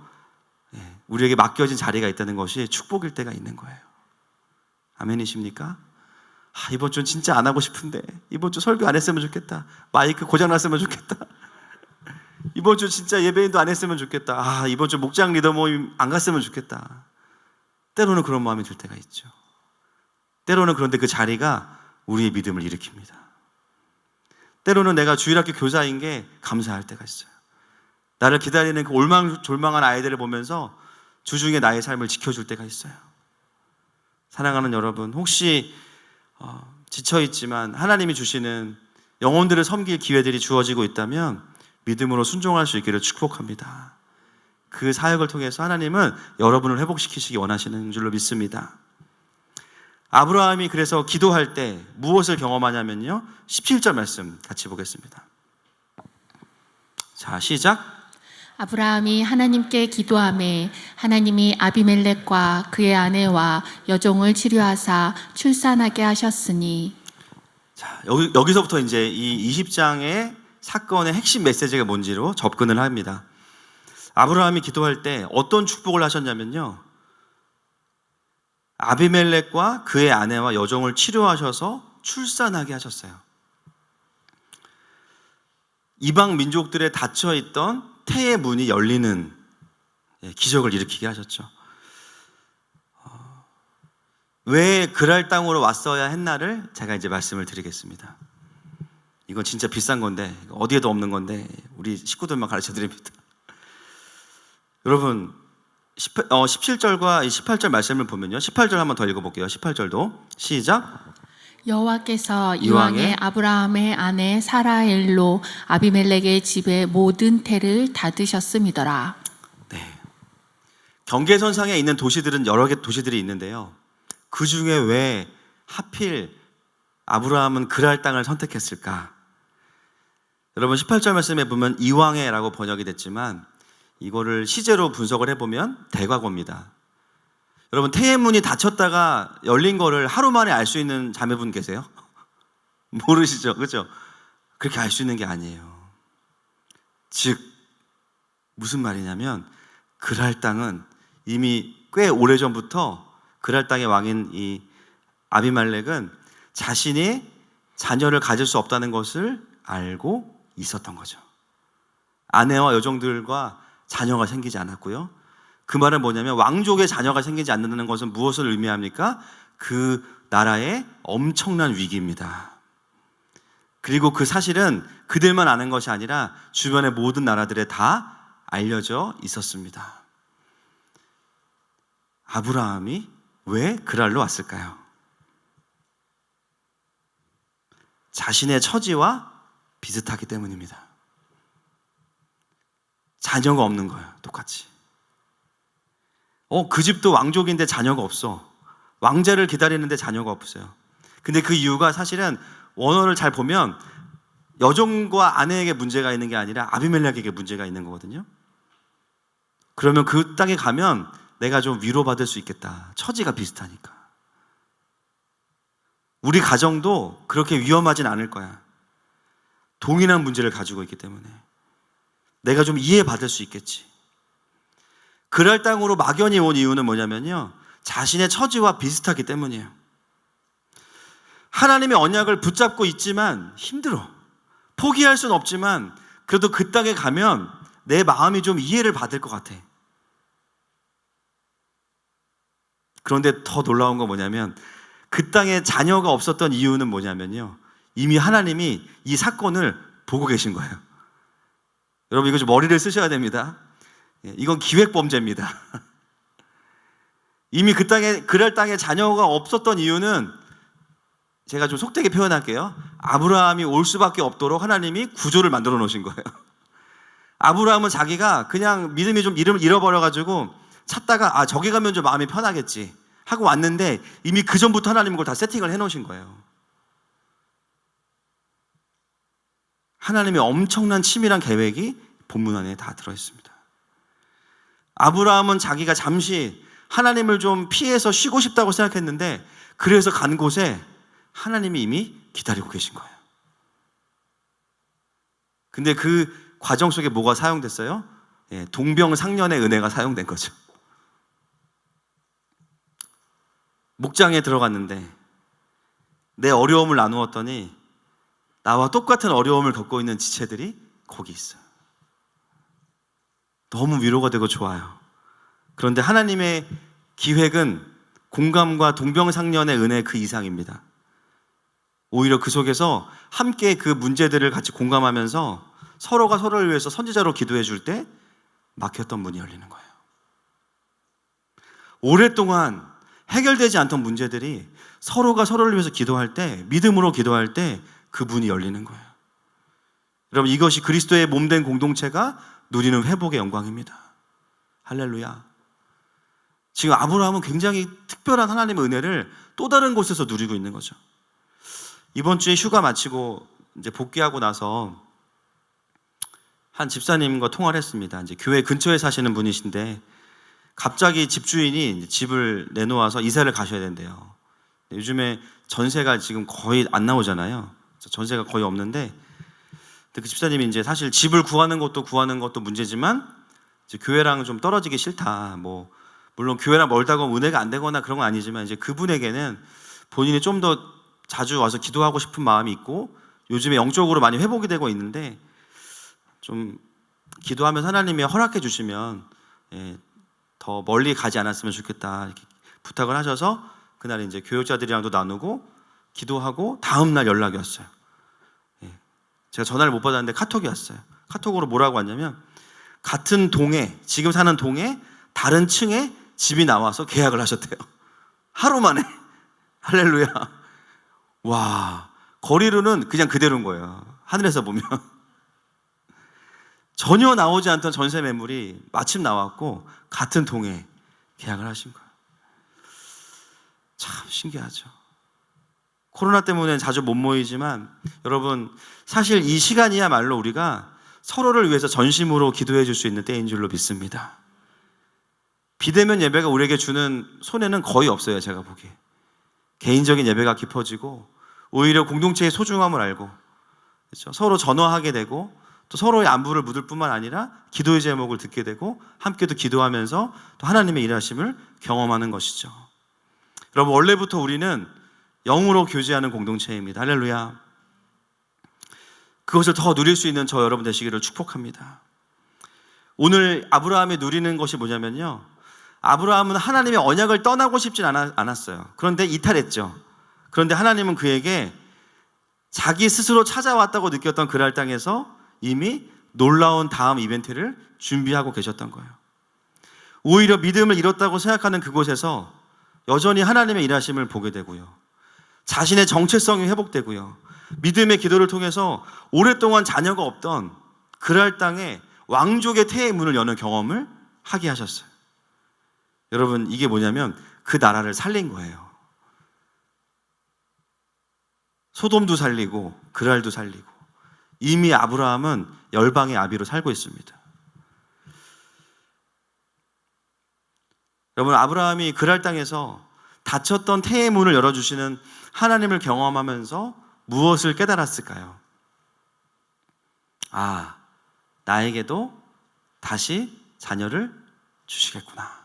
우리에게 맡겨진 자리가 있다는 것이 축복일 때가 있는 거예요. 아멘이십니까? 이번 주는 진짜 안 하고 싶은데, 이번 주 설교 안 했으면 좋겠다. 마이크 고장 났으면 좋겠다. 이번 주 진짜 예배인도 안 했으면 좋겠다. 이번 주 목장 리더 모임 안 갔으면 좋겠다. 때로는 그런 마음이 들 때가 있죠. 때로는 그런데 그 자리가 우리의 믿음을 일으킵니다. 때로는 내가 주일학교 교사인 게 감사할 때가 있어요. 나를 기다리는 그 올망졸망한 아이들을 보면서 주중에 나의 삶을 지켜줄 때가 있어요. 사랑하는 여러분, 혹시 지쳐있지만 하나님이 주시는 영혼들을 섬길 기회들이 주어지고 있다면 믿음으로 순종할 수 있기를 축복합니다. 그 사역을 통해서 하나님은 여러분을 회복시키시기 원하시는 줄로 믿습니다. 아브라함이 그래서 기도할 때 무엇을 경험하냐면요, 17절 말씀 같이 보겠습니다. 자, 시작. 아브라함이 하나님께 기도하매 하나님이 아비멜렉과 그의 아내와 여종을 치료하사 출산하게 하셨으니. 자, 여기서부터 이제 이 20장의 사건의 핵심 메시지가 뭔지로 접근을 합니다. 아브라함이 기도할 때 어떤 축복을 하셨냐면요, 아비멜렉과 그의 아내와 여종을 치료하셔서 출산하게 하셨어요. 이방 민족들에 닫혀있던 태의 문이 열리는 기적을 일으키게 하셨죠. 왜 그랄 땅으로 왔어야 했나를 제가 이제 말씀을 드리겠습니다. 이건 진짜 비싼 건데, 어디에도 없는 건데 우리 식구들만 가르쳐 드립니다. 여러분, 17절과 18절 말씀을 보면요, 18절 한번 더 읽어볼게요. 18절도 시작. 여호와께서 이왕에 아브라함의 아내 사라엘로 아비멜렉의 집에 모든 태를 닫으셨음이더라. 네. 경계선상에 있는 도시들은 여러 개 도시들이 있는데요, 그 중에 왜 하필 아브라함은 그랄 땅을 선택했을까? 여러분, 18절 말씀에 보면 이왕에라고 번역이 됐지만 이거를 시제로 분석을 해보면 대과거입니다. 여러분, 태의 문이 닫혔다가 열린 거를 하루 만에 알 수 있는 자매분 계세요? 모르시죠? 그렇죠? 그렇게 알 수 있는 게 아니에요. 즉 무슨 말이냐면, 그랄 땅은 이미 꽤 오래전부터 그랄 땅의 왕인 이 아비멜렉은 자신이 자녀를 가질 수 없다는 것을 알고 있었던 거죠. 아내와 여종들과 자녀가 생기지 않았고요. 그 말은 뭐냐면, 왕족의 자녀가 생기지 않는다는 것은 무엇을 의미합니까? 그 나라의 엄청난 위기입니다. 그리고 그 사실은 그들만 아는 것이 아니라 주변의 모든 나라들에 다 알려져 있었습니다. 아브라함이 왜 그랄로 왔을까요? 자신의 처지와 비슷하기 때문입니다. 자녀가 없는 거예요, 똑같이. 그 집도 왕족인데 자녀가 없어. 왕자를 기다리는데 자녀가 없어요. 근데 그 이유가 사실은 원어를 잘 보면 여종과 아내에게 문제가 있는 게 아니라 아비멜렉에게 문제가 있는 거거든요. 그러면 그 땅에 가면 내가 좀 위로받을 수 있겠다. 처지가 비슷하니까. 우리 가정도 그렇게 위험하진 않을 거야. 동일한 문제를 가지고 있기 때문에 내가 좀 이해받을 수 있겠지. 그랄 땅으로 막연히 온 이유는 뭐냐면요, 자신의 처지와 비슷하기 때문이에요. 하나님의 언약을 붙잡고 있지만 힘들어. 포기할 수는 없지만 그래도 그 땅에 가면 내 마음이 좀 이해를 받을 것 같아. 그런데 더 놀라운 건 뭐냐면 그 땅에 자녀가 없었던 이유는 뭐냐면요, 이미 하나님이 이 사건을 보고 계신 거예요. 여러분, 이거 좀 머리를 쓰셔야 됩니다. 이건 기획범죄입니다. 이미 그랄 땅에 자녀가 없었던 이유는 제가 좀 속되게 표현할게요. 아브라함이 올 수밖에 없도록 하나님이 구조를 만들어 놓으신 거예요. 아브라함은 자기가 그냥 믿음이 좀 이름을 잃어버려가지고 찾다가 저기 가면 좀 마음이 편하겠지 하고 왔는데 이미 그 전부터 하나님은 그걸 다 세팅을 해놓으신 거예요. 하나님의 엄청난 치밀한 계획이 본문 안에 다 들어있습니다. 아브라함은 자기가 잠시 하나님을 좀 피해서 쉬고 싶다고 생각했는데 그래서 간 곳에 하나님이 이미 기다리고 계신 거예요. 근데 그 과정 속에 뭐가 사용됐어요? 동병상련의 은혜가 사용된 거죠. 목장에 들어갔는데 내 어려움을 나누었더니 나와 똑같은 어려움을 겪고 있는 지체들이 거기 있어요. 너무 위로가 되고 좋아요. 그런데 하나님의 기획은 공감과 동병상련의 은혜 그 이상입니다. 오히려 그 속에서 함께 그 문제들을 같이 공감하면서 서로가 서로를 위해서 선지자로 기도해 줄 때 막혔던 문이 열리는 거예요. 오랫동안 해결되지 않던 문제들이 서로가 서로를 위해서 기도할 때, 믿음으로 기도할 때 그 문이 열리는 거예요. 여러분, 이것이 그리스도의 몸된 공동체가 누리는 회복의 영광입니다. 할렐루야. 지금 아브라함은 굉장히 특별한 하나님의 은혜를 또 다른 곳에서 누리고 있는 거죠. 이번 주에 휴가 마치고 이제 복귀하고 나서 한 집사님과 통화를 했습니다. 이제 교회 근처에 사시는 분이신데 갑자기 집주인이 집을 내놓아서 이사를 가셔야 된대요. 요즘에 전세가 지금 거의 안 나오잖아요. 전세가 거의 없는데 그 집사님이 이제 사실 집을 구하는 것도 문제지만 이제 교회랑 좀 떨어지기 싫다. 물론 교회랑 멀다고 은혜가 안 되거나 그런 건 아니지만 이제 그분에게는 본인이 좀 더 자주 와서 기도하고 싶은 마음이 있고 요즘에 영적으로 많이 회복이 되고 있는데 좀 기도하면 하나님이 허락해 주시면 더 멀리 가지 않았으면 좋겠다 이렇게 부탁을 하셔서 그날 이제 교육자들이랑도 나누고 기도하고 다음 날 연락이 왔어요. 제가 전화를 못 받았는데 카톡이 왔어요. 카톡으로 뭐라고 왔냐면 같은 동에, 지금 사는 동에 다른 층에 집이 나와서 계약을 하셨대요. 하루 만에. 할렐루야. 와, 거리로는 그냥 그대로인 거예요. 하늘에서 보면. 전혀 나오지 않던 전세 매물이 마침 나왔고 같은 동에 계약을 하신 거예요. 참 신기하죠. 코로나 때문에 자주 못 모이지만 여러분, 사실 이 시간이야말로 우리가 서로를 위해서 전심으로 기도해 줄 수 있는 때인 줄로 믿습니다. 비대면 예배가 우리에게 주는 손해는 거의 없어요. 제가 보기에 개인적인 예배가 깊어지고 오히려 공동체의 소중함을 알고, 그렇죠? 서로 전화하게 되고 또 서로의 안부를 묻을 뿐만 아니라 기도의 제목을 듣게 되고 함께도 기도하면서 또 하나님의 일하심을 경험하는 것이죠. 여러분, 원래부터 우리는 영으로 교제하는 공동체입니다. 할렐루야. 그것을 더 누릴 수 있는 저 여러분 되시기를 축복합니다. 오늘 아브라함이 누리는 것이 뭐냐면요, 아브라함은 하나님의 언약을 떠나고 싶진 않았어요. 그런데 이탈했죠. 그런데 하나님은 그에게 자기 스스로 찾아왔다고 느꼈던 그랄 땅에서 이미 놀라운 다음 이벤트를 준비하고 계셨던 거예요. 오히려 믿음을 잃었다고 생각하는 그곳에서 여전히 하나님의 일하심을 보게 되고요, 자신의 정체성이 회복되고요, 믿음의 기도를 통해서 오랫동안 자녀가 없던 그랄 땅에 왕족의 태의 문을 여는 경험을 하게 하셨어요. 여러분, 이게 뭐냐면 그 나라를 살린 거예요. 소돔도 살리고 그랄도 살리고, 이미 아브라함은 열방의 아비로 살고 있습니다. 여러분, 아브라함이 그랄 땅에서 닫혔던 태의 문을 열어주시는 하나님을 경험하면서 무엇을 깨달았을까요? 아, 나에게도 다시 자녀를 주시겠구나.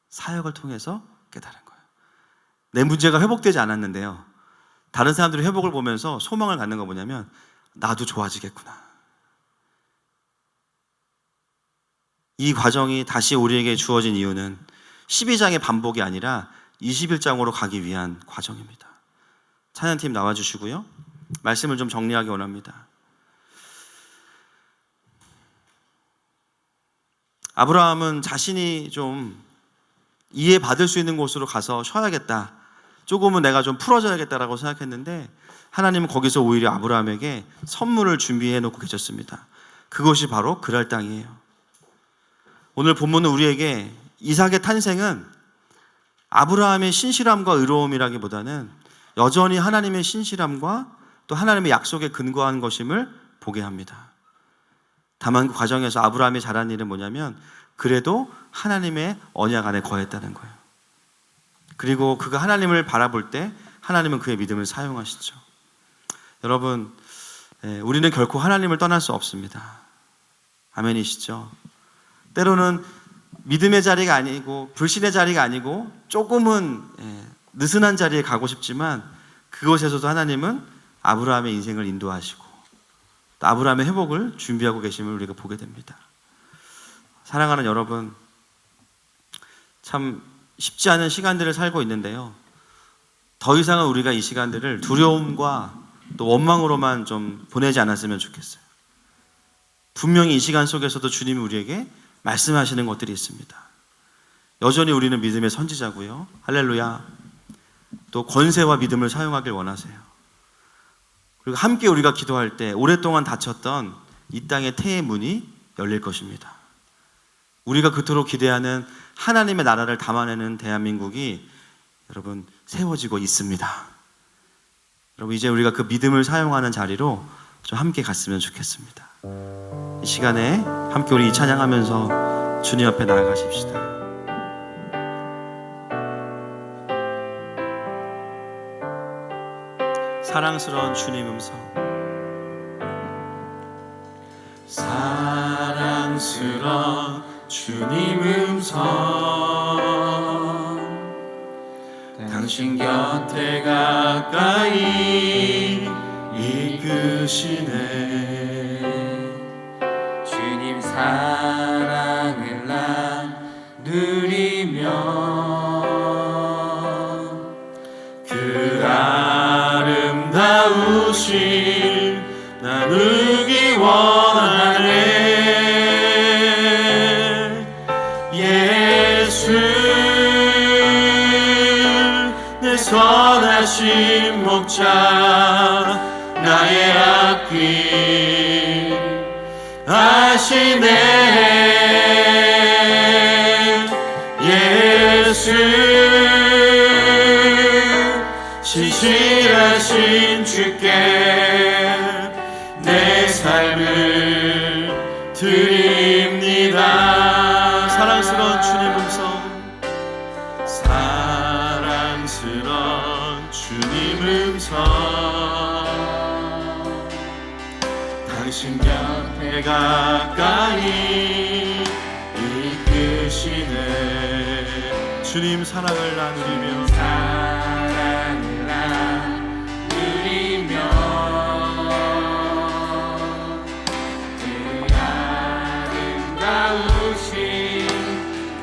사역을 통해서 깨달은 거예요. 내 문제가 회복되지 않았는데요, 다른 사람들의 회복을 보면서 소망을 갖는 거 뭐냐면, 나도 좋아지겠구나. 이 과정이 다시 우리에게 주어진 이유는 12장의 반복이 아니라 21장으로 가기 위한 과정입니다. 찬양팀 나와주시고요. 말씀을 좀 정리하기 원합니다. 아브라함은 자신이 좀 이해받을 수 있는 곳으로 가서 쉬어야겠다, 조금은 내가 좀 풀어져야겠다라고 생각했는데, 하나님은 거기서 오히려 아브라함에게 선물을 준비해 놓고 계셨습니다. 그것이 바로 그랄 땅이에요. 오늘 본문은 우리에게 이삭의 탄생은 아브라함의 신실함과 의로움이라기보다는 여전히 하나님의 신실함과 또 하나님의 약속에 근거한 것임을 보게 합니다. 다만 그 과정에서 아브라함이 잘한 일은 뭐냐면, 그래도 하나님의 언약 안에 거했다는 거예요. 그리고 그가 하나님을 바라볼 때 하나님은 그의 믿음을 사용하시죠. 여러분, 우리는 결코 하나님을 떠날 수 없습니다. 아멘이시죠? 때로는 믿음의 자리가 아니고 불신의 자리가 아니고 조금은 느슨한 자리에 가고 싶지만, 그곳에서도 하나님은 아브라함의 인생을 인도하시고 또 아브라함의 회복을 준비하고 계심을 우리가 보게 됩니다. 사랑하는 여러분, 참 쉽지 않은 시간들을 살고 있는데요, 더 이상은 우리가 이 시간들을 두려움과 또 원망으로만 좀 보내지 않았으면 좋겠어요. 분명히 이 시간 속에서도 주님이 우리에게 말씀하시는 것들이 있습니다. 여전히 우리는 믿음의 선지자고요, 할렐루야, 또 권세와 믿음을 사용하길 원하세요. 그리고 함께 우리가 기도할 때 오랫동안 닫혔던 이 땅의 태의 문이 열릴 것입니다. 우리가 그토록 기대하는 하나님의 나라를 담아내는 대한민국이 여러분 세워지고 있습니다. 여러분, 이제 우리가 그 믿음을 사용하는 자리로 좀 함께 갔으면 좋겠습니다. 이 시간에 함께 우리 찬양하면서 주님 앞에 나아가십시다. 사랑스러운 주님 음성, 사랑스러운 주님 음성, 당신 곁에 가까이 이끄시네. 주님 사랑을 나누리며 그 아름다우신 나누기 원하네. 예수 내 선하신 목자, 나의 앞길 아시네. 예수 신실하신 주께 내 삶을 드립니다. 사랑스러운 주님 음성, 사랑스러운 주님 음성, 당신 곁에 가까이 이끄시네. 주님 사랑을 나누리며 사랑을 나누리며 그 아름다우신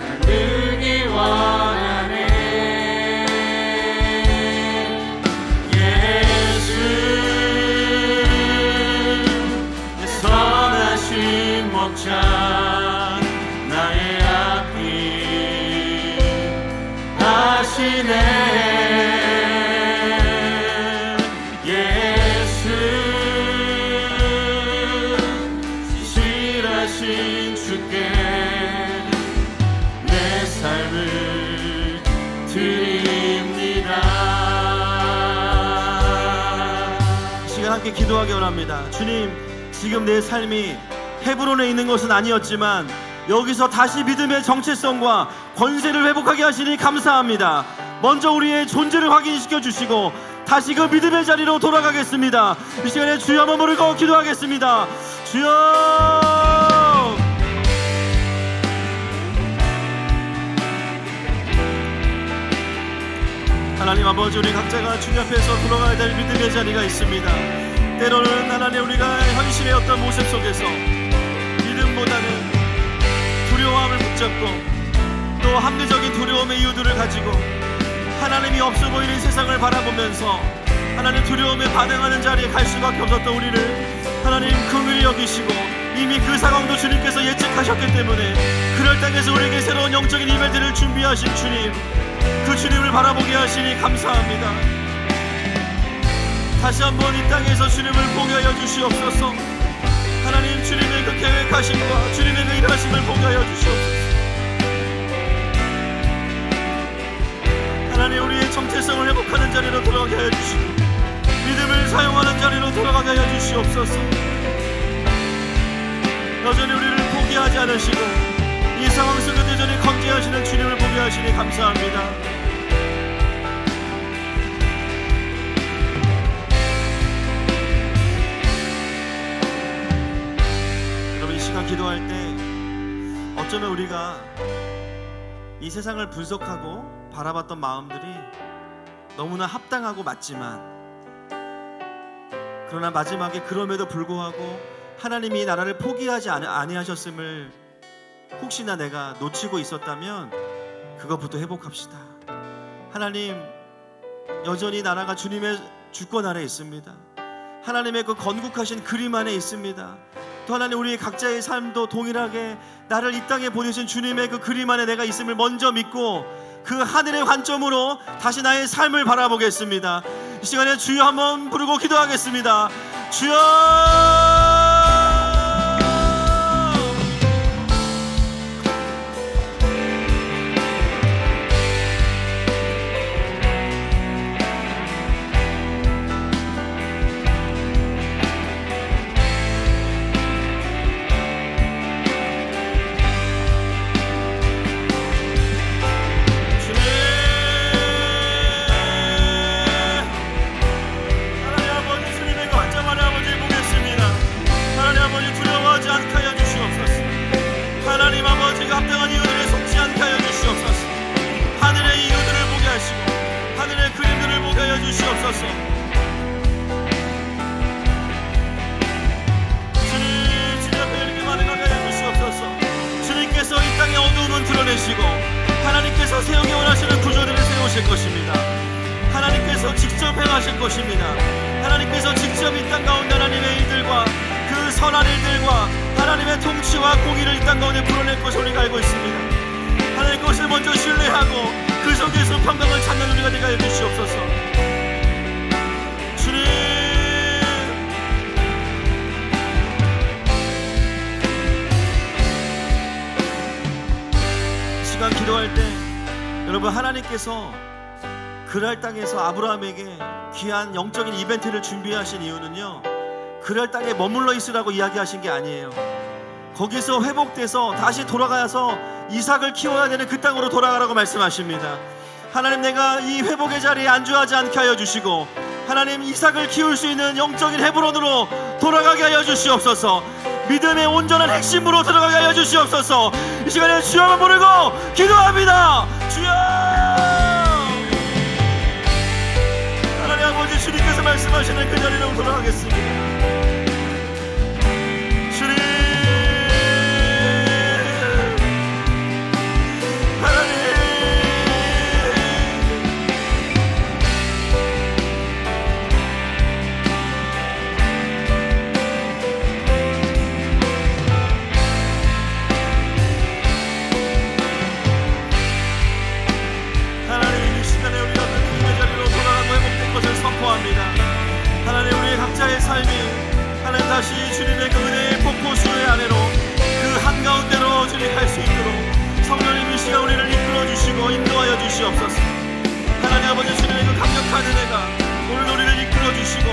나누기 원하네. 예수 내 선하신 목자, 나의 앞길 하시네. 예수 신실하신 주께 내 삶을 함께 기도하기 원합니다. 주님, 지금 내 삶이 헤브론에 있는 것은 아니었지만 여기서 다시 믿음의 정체성과 권세를 회복하게 하시니 감사합니다. 먼저 우리의 존재를 확인시켜 주시고 다시 그 믿음의 자리로 돌아가겠습니다. 이 시간에 주여 한번 부르고 기도하겠습니다. 주여! 하나님 아버지, 우리 각자가 주님 앞에서 돌아가야 될 믿음의 자리가 있습니다. 때로는 하나님, 우리가 현실의 어떤 모습 속에서 믿음보다는 두려움을 붙잡고 또 합리적인 두려움의 이유들을 가지고 하나님이 없어 보이는 세상을 바라보면서 하나님 두려움에 반응하는 자리에 갈 수밖에 없었던 우리를 하나님 긍휼히 여기시고 이미 그 상황도 주님께서 예측하셨기 때문에 그럴 땅에서 우리에게 새로운 영적인 이벤트를 준비하신 주님, 그 주님을 바라보게 하시니 감사합니다. 다시 한번 이 땅에서 주님을 보게 하여 주시옵소서. 하나님, 주님의 그 계획하심과 주님의 그 일하심을 보게 하여 주시옵소서. 하나님, 우리의 정체성을 회복하는 자리로 돌아가게 하여 주시고 믿음을 사용하는 자리로 돌아가게 하여 주시옵소서. 여전히 우리를 포기하지 않으시고 이 상황 속에도 여전히 건재하시는 주님을 보게 하시니 감사합니다. 여러분, 이 시간 기도할 때 어쩌면 우리가 이 세상을 분석하고 바라봤던 마음들이 너무나 합당하고 맞지만, 그러나 마지막에 그럼에도 불구하고 하나님이 이 나라를 포기하지 아니하셨음을 혹시나 내가 놓치고 있었다면 그것부터 회복합시다. 하나님, 여전히 나라가 주님의 주권 아래 있습니다. 하나님의 그 건국하신 그림 안에 있습니다. 또 하나님, 우리 각자의 삶도 동일하게 나를 이 땅에 보내신 주님의 그 그림 안에 내가 있음을 먼저 믿고 그 하늘의 관점으로 다시 나의 삶을 바라보겠습니다. 이 시간에 주여 한번 부르고 기도하겠습니다. 주여! 하나님께서 세우기 원하시는 구조들을 세우실 것입니다. 하나님께서 직접 행하실 것입니다. 하나님께서 직접 이 땅 가운데 하나님의 일들과 그 선한 일들과 하나님의 통치와 공의를 이 땅 가운데 풀어낼 것을 우리가 알고 있습니다. 하나님 것을 먼저 신뢰하고 그 속에서 평강을 찾는 우리가 되게 하여 주시옵소서. 주님, 시간 기도할 때 여러분, 하나님께서 그랄 땅에서 아브라함에게 귀한 영적인 이벤트를 준비하신 이유는요, 그랄 땅에 머물러 있으라고 이야기하신 게 아니에요. 거기서 회복돼서 다시 돌아가서 이삭을 키워야 되는 그 땅으로 돌아가라고 말씀하십니다. 하나님, 내가 이 회복의 자리에 안주하지 않게 하여 주시고 하나님, 이삭을 키울 수 있는 영적인 헤브론으로 돌아가게 하여 주시옵소서. 믿음의 온전한 핵심으로 들어가게 하여 주시옵소서. 이 시간에 주여만 부르고 기도합니다. 주여! 하나님 아버지, 주님께서 말씀하시는 그 자리로 돌아가겠습니다. 주님, 하나님, 하나님, 우리의 각자의 삶이 하나님 다시 주님의 그 은혜의 폭포수의 아래로 그 한가운데로 주님 갈 수 있도록 성령님 이 시간 우리를 이끌어 주시고 인도하여 주시옵소서. 하나님 아버지, 주님의 그 강력한 은혜가 오늘 우리를 이끌어 주시고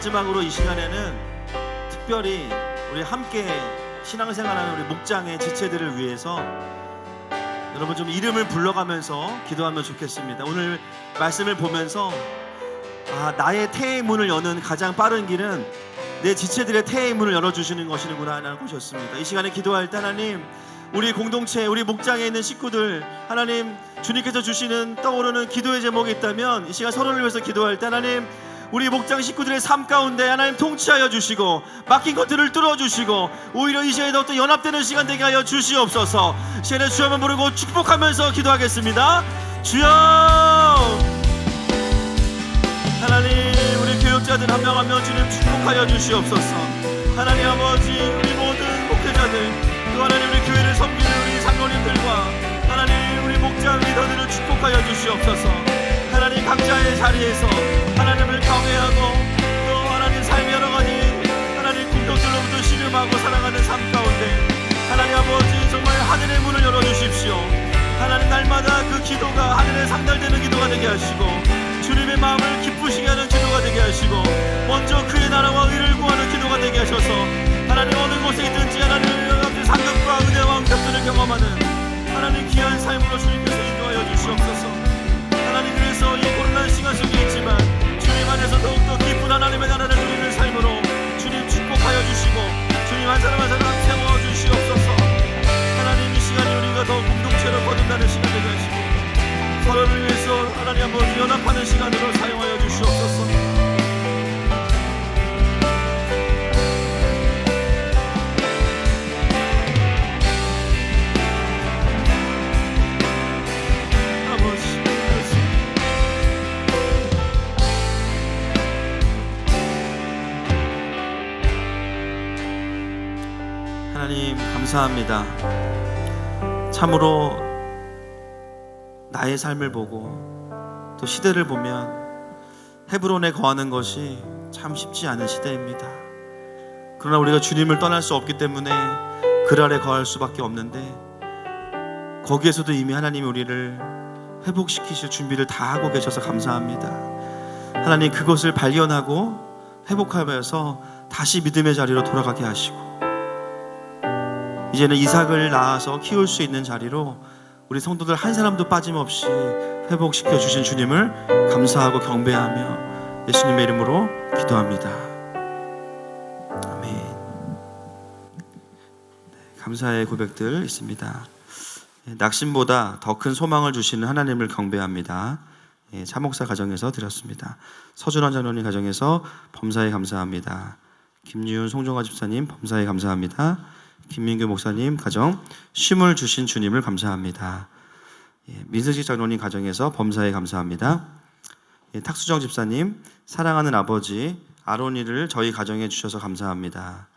마지막으로 이 시간에는 특별히 우리 함께 신앙생활하는 우리 목장의 지체들을 위해서 여러분 좀 이름을 불러가면서 기도하면 좋겠습니다. 오늘 말씀을 보면서 나의 태의 문을 여는 가장 빠른 길은 내 지체들의 태의 문을 열어주시는 것이구나 하는 것이었습니다. 이 시간에 기도할 때 하나님, 우리 공동체, 우리 목장에 있는 식구들, 하나님 주님께서 주시는 떠오르는 기도의 제목이 있다면 이 시간 서로를 위해서 기도할 때 하나님, 우리 목장 식구들의 삶 가운데 하나님 통치하여 주시고 막힌 것들을 뚫어주시고 오히려 이 시간에 더욱더 연합되는 시간 되게 하여 주시옵소서. 시간에 주여 한번 부르고 축복하면서 기도하겠습니다. 주여! 하나님, 우리 교육자들 한 명 한 명 주님 축복하여 주시옵소서. 하나님 아버지, 우리 모든 목회자들, 또 하나님 우리 교회를 섬기는 우리 장로님들과 하나님 우리 목장 리더들을 축복하여 주시옵소서. 하나님 각자의 자리에서 하나님을 경외하고 또 하나님 삶의 여러 가지 하나님 궁극들로부터 신음하고 살아가는 삶 가운데 하나님 아버지 정말 하늘의 문을 열어주십시오. 하나님 날마다 그 기도가 하늘에 상달되는 기도가 되게 하시고 주님의 마음을 기쁘시게 하는 기도가 되게 하시고 먼저 그의 나라와 의를 구하는 기도가 되게 하셔서 하나님 어느 곳에 있든지 하나님 상급과 은혜와 응답들을 경험하는 하나님 귀한 삶으로 주님께서 인도하여 주시옵소서. 하나님, 그래서 이 고난한 시간 속에 있지만 주님 안에서 더욱더 기쁜 하나님의 나라를 누리는 삶으로 주님 축복하여 주시고 주님 한 사람 한 사람 세워주시옵소서. 하나님, 이 시간이 우리가 더 공동체로 거듭나는 시간 되게 하시고 서로를 위해서 하나님 한번 연합하는 시간으로 사용하여 주시옵소서. 하나님 감사합니다. 참으로 나의 삶을 보고 또 시대를 보면 헤브론에 거하는 것이 참 쉽지 않은 시대입니다. 그러나 우리가 주님을 떠날 수 없기 때문에 그 아래 거할 수밖에 없는데 거기에서도 이미 하나님이 우리를 회복시키실 준비를 다 하고 계셔서 감사합니다. 하나님, 그것을 발견하고 회복하면서 다시 믿음의 자리로 돌아가게 하시고 이제는 이삭을 낳아서 키울 수 있는 자리로 우리 성도들 한 사람도 빠짐없이 회복시켜 주신 주님을 감사하고 경배하며 예수님의 이름으로 기도합니다. 아멘. 감사의 고백들 있습니다. 낙심보다 더 큰 소망을 주시는 하나님을 경배합니다. 차목사 가정에서 드렸습니다. 서준원 장로님 가정에서 범사에 감사합니다. 김유은 송정화 집사님 범사에 감사합니다. 김민규 목사님 가정 쉼을 주신 주님을 감사합니다. 민승식 장로님 가정에서 범사에 감사합니다. 탁수정 집사님 사랑하는 아버지 아로니를 저희 가정에 주셔서 감사합니다.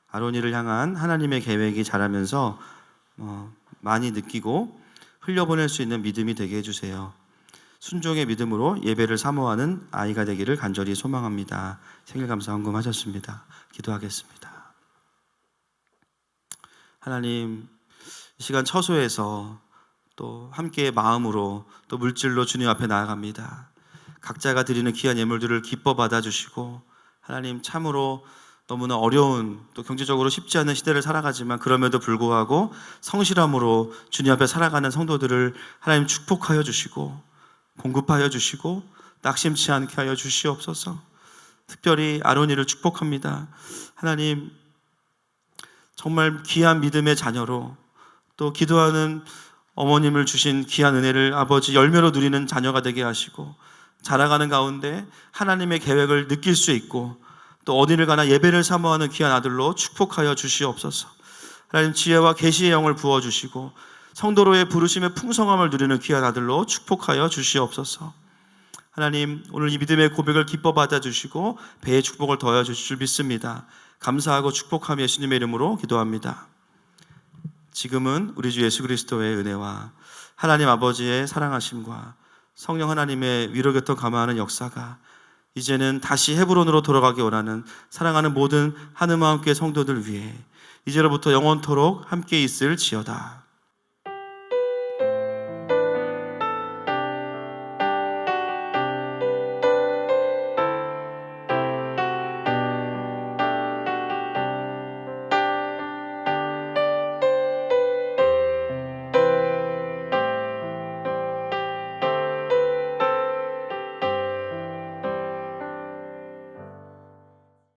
아로니를 향한 하나님의 계획이 자라면서 많이 느끼고 흘려보낼 수 있는 믿음이 되게 해주세요. 순종의 믿음으로 예배를 사모하는 아이가 되기를 간절히 소망합니다. 생일감사 헌금하셨습니다. 기도하겠습니다. 하나님, 이 시간 처소에서 또 함께 마음으로 또 물질로 주님 앞에 나아갑니다. 각자가 드리는 귀한 예물들을 기뻐 받아주시고 하나님, 참으로 너무나 어려운 또 경제적으로 쉽지 않은 시대를 살아가지만 그럼에도 불구하고 성실함으로 주님 앞에 살아가는 성도들을 하나님 축복하여 주시고 공급하여 주시고 낙심치 않게 하여 주시옵소서. 특별히 아로니를 축복합니다. 하나님, 정말 귀한 믿음의 자녀로 또 기도하는 어머님을 주신 귀한 은혜를 아버지 열매로 누리는 자녀가 되게 하시고 자라가는 가운데 하나님의 계획을 느낄 수 있고 또 어디를 가나 예배를 사모하는 귀한 아들로 축복하여 주시옵소서. 하나님, 지혜와 계시의 영을 부어주시고 성도로의 부르심의 풍성함을 누리는 귀한 아들로 축복하여 주시옵소서. 하나님, 오늘 이 믿음의 고백을 기뻐 받아주시고 배의 축복을 더하여 주실 줄 믿습니다. 감사하고 축복하며 예수님의 이름으로 기도합니다. 지금은 우리 주 예수 그리스도의 은혜와 하나님 아버지의 사랑하심과 성령 하나님의 위로 곁을 감화하는 역사가 이제는 다시 헤브론으로 돌아가기 원하는 사랑하는 모든 한음마음교회 성도들 위해 이제로부터 영원토록 함께 있을지어다.